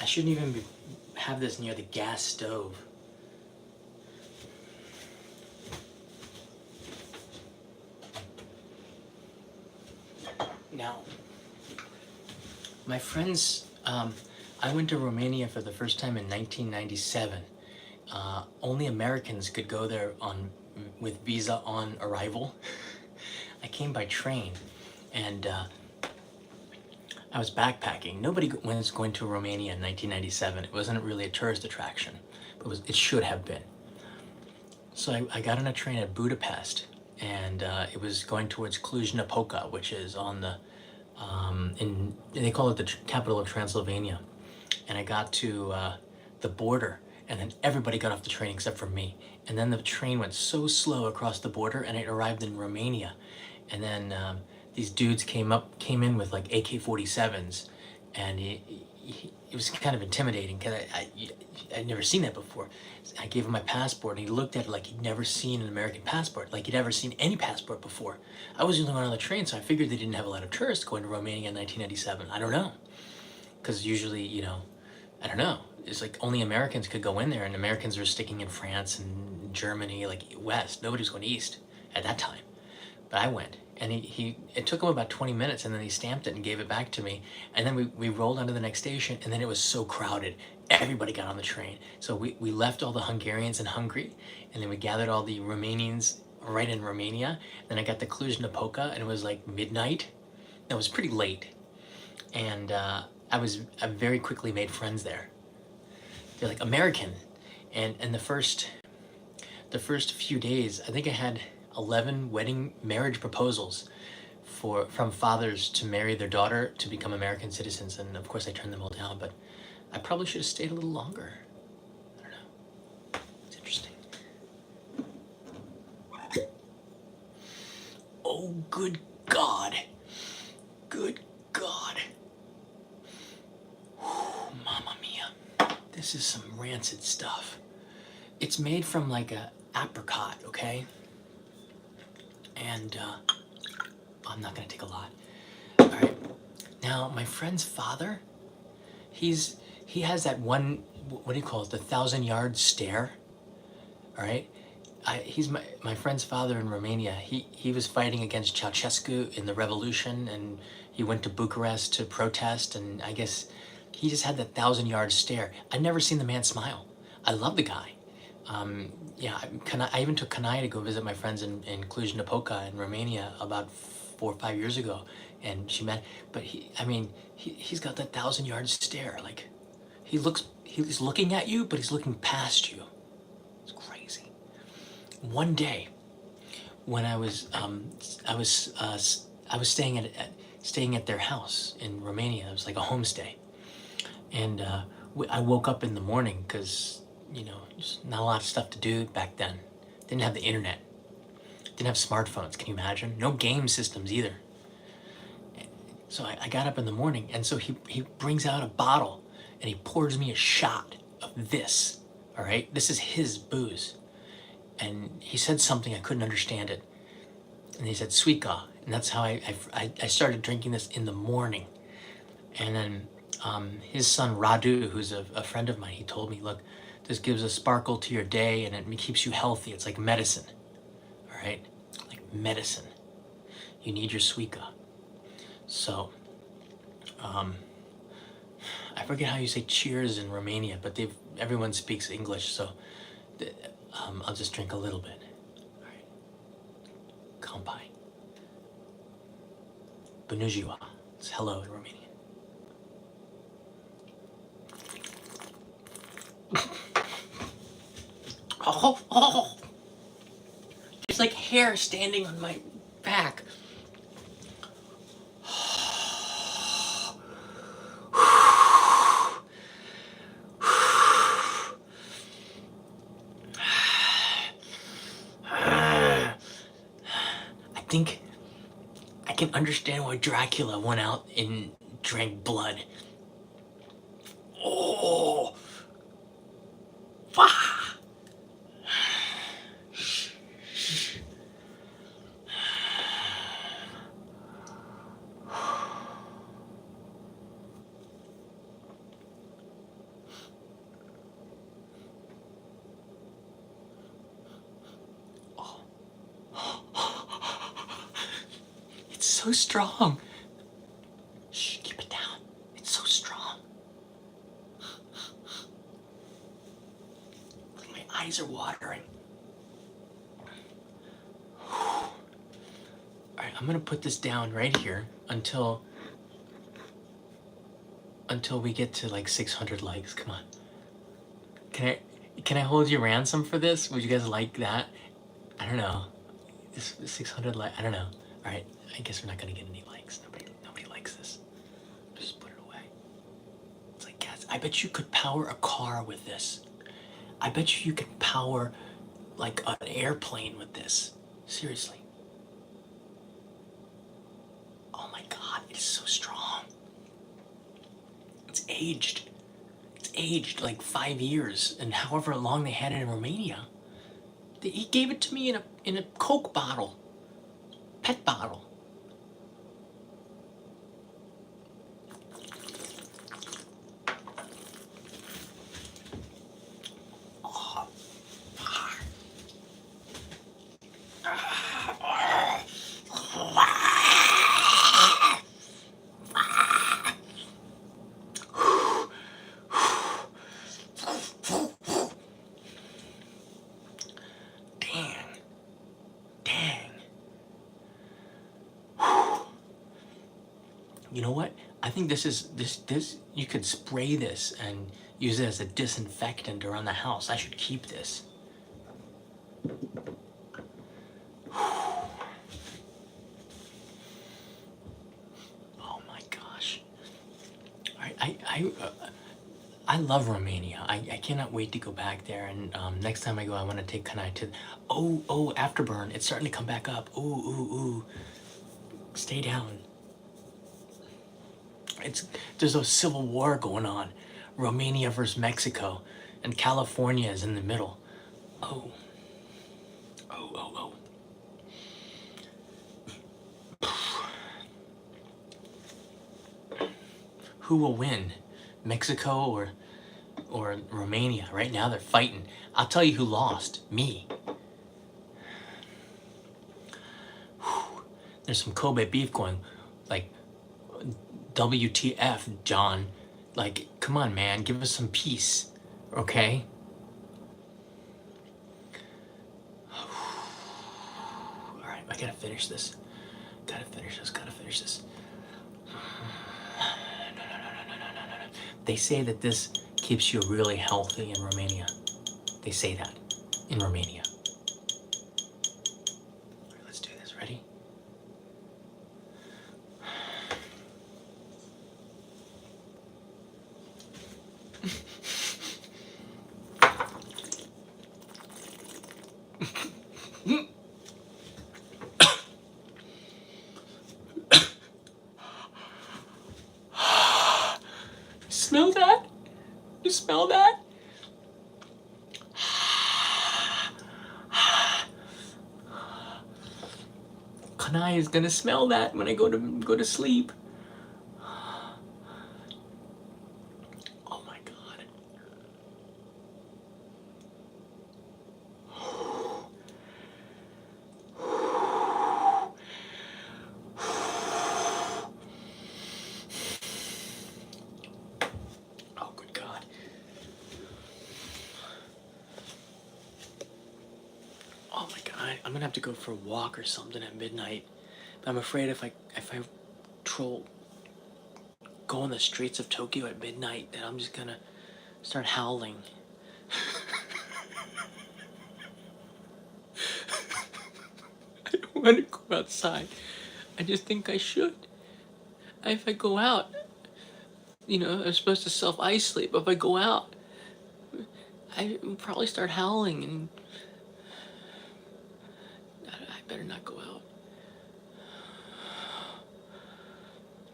I shouldn't even have this near the gas stove. Now, my friends, I went to Romania for the first time in 1997. Only Americans could go there with visa on arrival. I came by train, and I was backpacking. Nobody was going to Romania in 1997. It wasn't really a tourist attraction, but it should have been. So I got on a train at Budapest, and it was going towards Cluj-Napoca, which is on the, they call it the capital of Transylvania. And I got to the border, and then everybody got off the train except for me. And then the train went so slow across the border, and it arrived in Romania. And then these dudes came in with like AK-47s, and it was kind of intimidating because I'd never seen that before. I gave him my passport, and he looked at it like he'd never seen an American passport, like he'd never seen any passport before. I was the only one on the train, so I figured they didn't have a lot of tourists going to Romania in 1997. I don't know, because usually, I don't know. It's like only Americans could go in there, and Americans were sticking in France and Germany, like west. Nobody was going east at that time. But I went, and it took him about 20 minutes, and then he stamped it and gave it back to me. And then we rolled onto the next station, and then it was so crowded. Everybody got on the train. So we left all the Hungarians in Hungary, and then we gathered all the Romanians right in Romania. Then I got to Cluj-Napoca, and it was like midnight. It was pretty late. And I very quickly made friends there. They're like American. And the first few days, I think I had 11 marriage proposals from fathers to marry their daughter to become American citizens, and of course I turned them all down, but I probably should have stayed a little longer. I don't know. It's interesting. Oh, good God. Good God. Whew, Mamma mia. This is some rancid stuff. It's made from like a apricot, okay? And I'm not gonna take a lot. All right. Now, my friend's father, he has that one, what do you call it? The 1,000-yard stare. All right. He's my friend's father in Romania. He was fighting against Ceausescu in the revolution, and he went to Bucharest to protest. And I guess he just had that 1,000-yard stare. I'd never seen the man smile. I love the guy. Yeah, I even took Kanai to go visit my friends in Cluj-Napoca in Romania about 4 or 5 years ago, and she met. But he's got that 1,000-yard stare. Like he's looking at you, but he's looking past you. It's crazy. One day, when I was staying at their house in Romania. It was like a homestay, and I woke up in the morning because just not a lot of stuff to do back then. Didn't have the internet. Didn't have smartphones. Can you imagine? No game systems either. So I got up in the morning, and so he brings out a bottle and he pours me a shot of this. All right, this is his booze, and he said something I couldn't understand it, and he said Suika, and that's how I started drinking this in the morning, and then his son Radu, who's a friend of mine, he told me, look, this gives a sparkle to your day, and it keeps you healthy. It's like medicine, all right, like medicine. You need your Suika. So, I forget how you say cheers in Romania, but everyone speaks English, so I'll just drink a little bit. All right. Kampai. Bună ziua. It's hello in Romanian. Oh. It's like hair standing on my back. I think I can understand why Dracula went out and drank blood. Oh, it's so strong. Shh, keep it down. It's so strong. My eyes are watering. All right, I'm gonna put this down right here until we get to like 600 likes. Come on. Can I hold you ransom for this? Would you guys like that? I don't know. This 600 likes. I don't know. All right, I guess we're not gonna get any likes. Nobody likes this. Just put it away. It's like, guys, I bet you could power a car with this. I bet you could power like an airplane with this. Seriously. Oh my God, it's so strong. It's aged. It's aged like 5 years, and however long they had it in Romania. He gave it to me in a Coke bottle, pet bottle. You know what? I think this you could spray this and use it as a disinfectant around the house. I should keep this. Oh my gosh. I love Romania. I cannot wait to go back there, and next time I go I want to take Kanai to Afterburn. It's starting to come back up. Ooh. Stay down. There's a civil war going on, Romania versus Mexico, and California is in the middle. Oh. Who will win, Mexico or Romania? Right now they're fighting. I'll tell you who lost. Me. There's some Kobe beef going, like, WTF, John. Like, come on, man, give us some peace, okay? All right, I gotta finish this. Gotta finish this. No. They say that this keeps you really healthy in Romania. They say that in Romania. All right, let's do this. Ready? smell that? Kanai is gonna smell that when I go to sleep. Oh my god. Oh good god. Oh my god. I'm gonna have to go for a walk or something at midnight. I'm afraid if I go on the streets of Tokyo at midnight, that I'm just gonna start howling. I don't want to go outside. I just think I should. If I go out, I'm supposed to self-isolate, but if I go out, I will probably start howling, and I better not go out.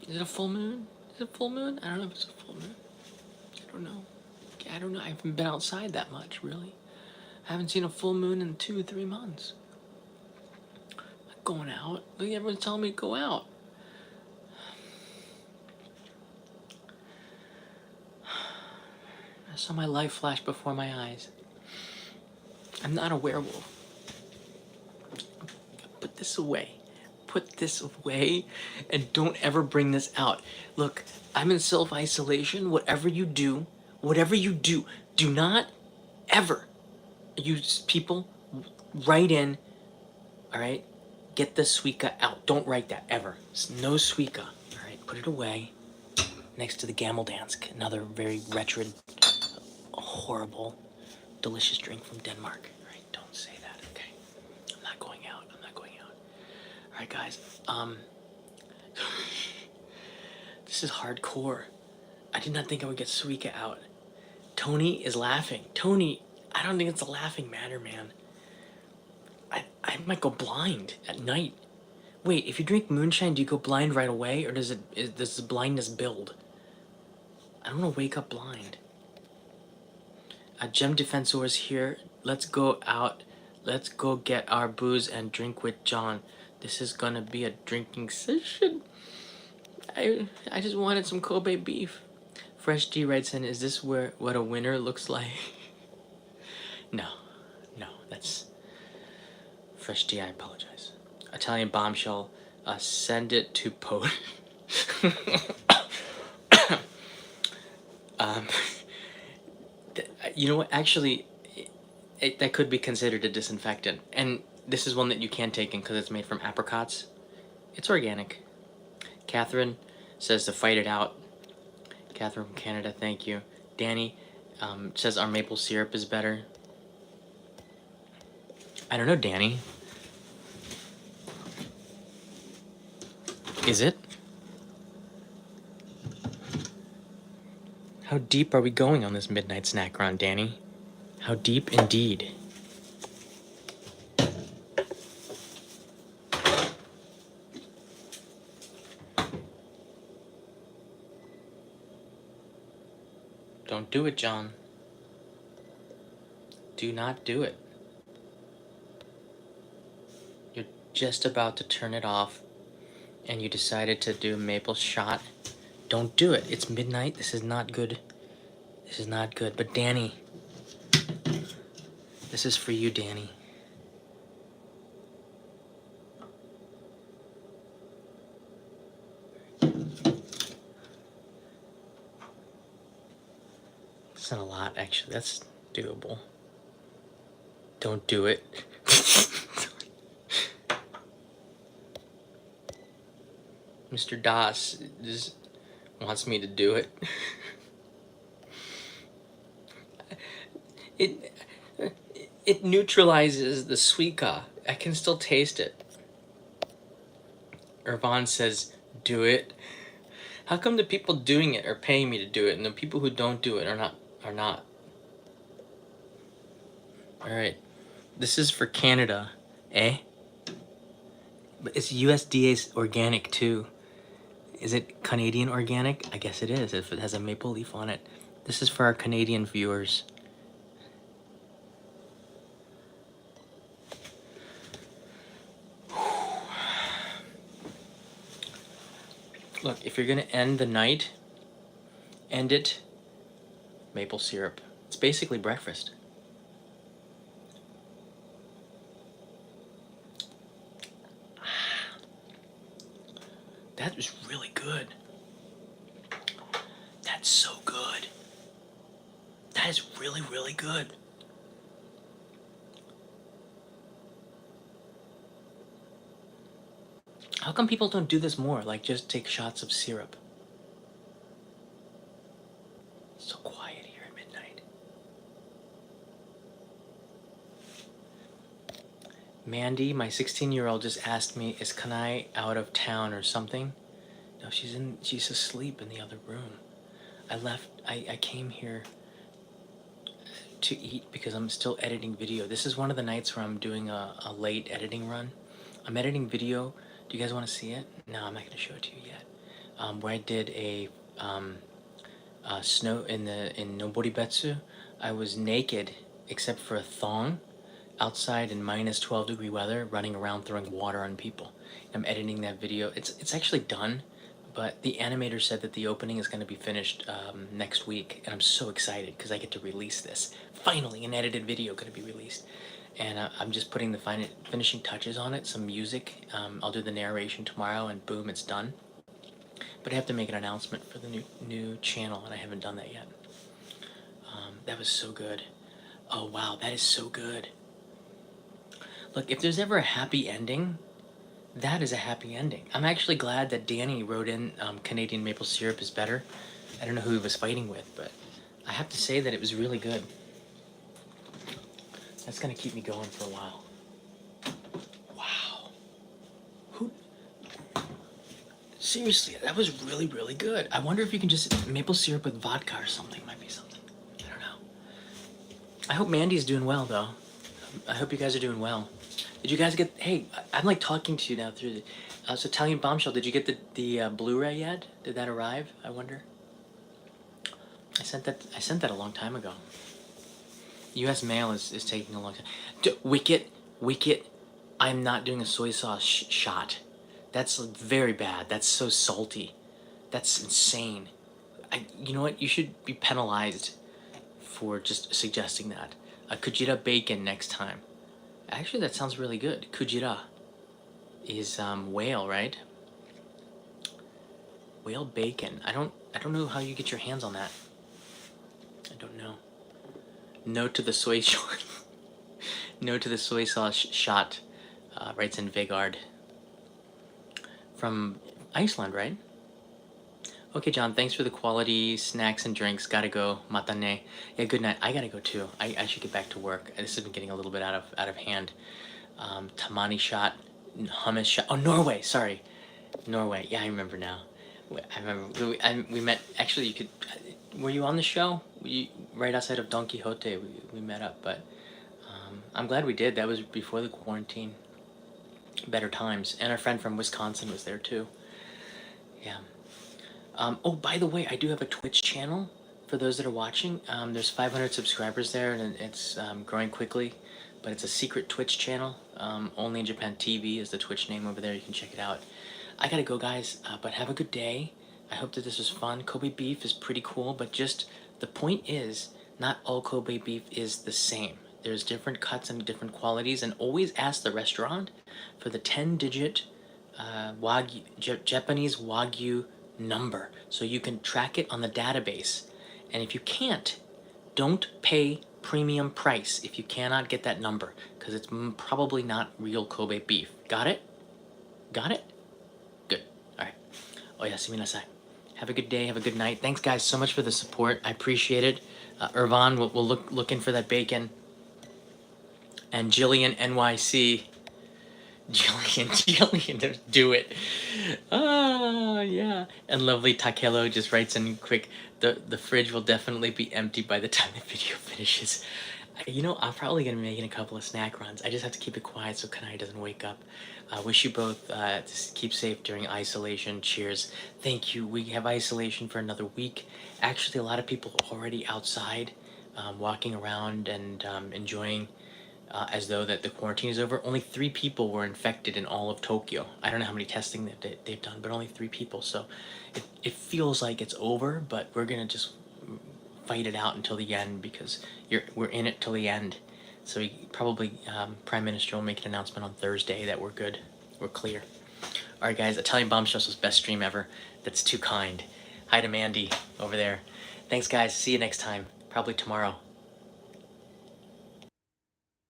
Is it a full moon? Is it a full moon? I don't know if it's a full moon. I don't know. I haven't been outside that much, really. I haven't seen a full moon in 2-3 months. I'm not going out. Look, everyone's telling me to go out. I saw my life flash before my eyes. I'm not a werewolf. Put this away. Put this away, and don't ever bring this out. Look, I'm in self-isolation. Whatever you do, do not ever, you people, write in, all right? Get the Suica out. Don't write that, ever. No Suica, all right? Put it away next to the Gameldansk, another very wretched, horrible, delicious drink from Denmark. All right, don't say that, okay? I'm not going out. All right, guys. This is hardcore. I did not think I would get Suica out. Tony is laughing. Tony, I don't think it's a laughing matter, man. I might go blind at night. Wait, if you drink moonshine, do you go blind right away, or does the blindness build? I don't want to wake up blind. Gem Defensor is here. Let's go out. Let's go get our booze and drink with John. This is gonna be a drinking session. I just wanted some Kobe beef. Fresh D writes in, is this what a winner looks like? No, that's... Fresh D, I apologize. Italian Bombshell, send it to Poe. You know what, actually, that could be considered a disinfectant. And this is one that you can take in because it's made from apricots. It's organic. Catherine says to fight it out. Catherine from Canada, thank you. Danny says our maple syrup is better. I don't know, Danny. Is it? How deep are we going on this midnight snack run, Danny? How deep indeed. Don't do it, John. Do not do it. You're just about to turn it off, and you decided to do a maple shot. Don't do it. It's midnight. This is not good. This is not good. But Danny, this is for you, Danny. That's not a lot, actually. That's doable. Don't do it. Mr. Das just wants me to do it. It neutralizes the Suica. I can still taste it. Irvan says, do it. How come the people doing it are paying me to do it, and the people who don't do it are not? Alright. This is for Canada, eh? But it's USDA organic too. Is it Canadian organic? I guess it is, if it has a maple leaf on it. This is for our Canadian viewers. Look, if you're gonna end the night, end it maple syrup. It's basically breakfast. That is really good. That's so good. That is really, really good. How come people don't do this more? Like, just take shots of syrup. So quiet here at midnight. Mandy, my 16-year-old, just asked me, is Kanai out of town or something? No, she's asleep in the other room. I came here to eat because I'm still editing video. This is one of the nights where I'm doing a late editing run. I'm editing video. Do you guys want to see it? No, I'm not going to show it to you yet. Where I did a snow in Noboribetsu. I was naked except for a thong outside in minus 12-degree weather, running around throwing water on people. I'm editing that video. It's actually done, but the animator said that the opening is going to be finished next week, and I'm so excited because I get to release this. Finally, an edited video going to be released. And I'm just putting the finishing touches on it, some music. I'll do the narration tomorrow, and boom, it's done. But I have to make an announcement for the new channel, and I haven't done that yet. That was so good. Oh, wow, that is so good. Look, if there's ever a happy ending, that is a happy ending. I'm actually glad that Danny wrote in Canadian maple syrup is better. I don't know who he was fighting with, but I have to say that it was really good. That's gonna keep me going for a while. Wow. Seriously, that was really, really good. I wonder if you can just maple syrup with vodka or something. Might be something. I don't know. I hope Mandy's doing well, though. I hope you guys are doing well. Did you guys get? Hey, I'm like talking to you now through the. So Italian Bombshell. Did you get the Blu-ray yet? Did that arrive? I wonder. I sent that a long time ago. U.S. mail is taking a long time. Wicket. I'm not doing a soy sauce shot. That's very bad. That's so salty. That's insane. You know what? You should be penalized for just suggesting that. Kujira bacon next time. Actually, that sounds really good. Kujira is whale, right? Whale bacon. I don't know how you get your hands on that. I don't know. No to the soy shot. No to the soy sauce shot. Writes in Vigard. From Iceland, right? Okay, John, thanks for the quality snacks and drinks. Gotta go. Matane. Yeah, good night. I gotta go too. I should get back to work. This has been getting a little bit out of hand. Tamani shot, hummus shot. Oh, Norway. Sorry, Norway. Yeah, I remember now. I remember we met. Actually, you could. Were you on the show? Right outside of Don Quixote. We met up, but I'm glad we did. That was before the quarantine. Better times. And our friend from Wisconsin was there too. Yeah. Oh, by the way, I do have a Twitch channel for those that are watching. There's 500 subscribers there, and it's growing quickly, but it's a secret Twitch channel. Only in Japan TV is the Twitch name over there. You can check it out. I gotta go, guys, but have a good day. I hope that this was fun. Kobe beef is pretty cool, but just the point is, not all Kobe beef is the same. There's different cuts and different qualities, and always ask the restaurant for the 10-digit Wagyu, Japanese Wagyu number, so you can track it on the database. And if you can't, don't pay premium price if you cannot get that number, because it's probably not real Kobe beef. Got it? Got it? Good. All right. Oyasumi nasai. Have a good day. Have a good night. Thanks, guys, so much for the support. I appreciate it. Irvan, we'll look in for that bacon. And Jillian NYC. Jillian, do it. Ah, yeah. And lovely Takelo just writes in quick, the fridge will definitely be empty by the time the video finishes. I'm probably gonna be making a couple of snack runs. I just have to keep it quiet so Kanai doesn't wake up. I wish you both just keep safe during isolation. Cheers. Thank you. We have isolation for another week. Actually, a lot of people are already outside, walking around and enjoying as though that the quarantine is over. Only 3 people were infected in all of Tokyo. I don't know how many testing they've done, but only 3 people. So it feels like it's over, but we're gonna just fight it out until the end because we're in it till the end. So probably Prime Minister will make an announcement on Thursday that we're good, we're clear. All right, guys. Italian Bombshells was best stream ever. That's too kind. Hi to Mandy over there. Thanks, guys. See you next time. Probably tomorrow.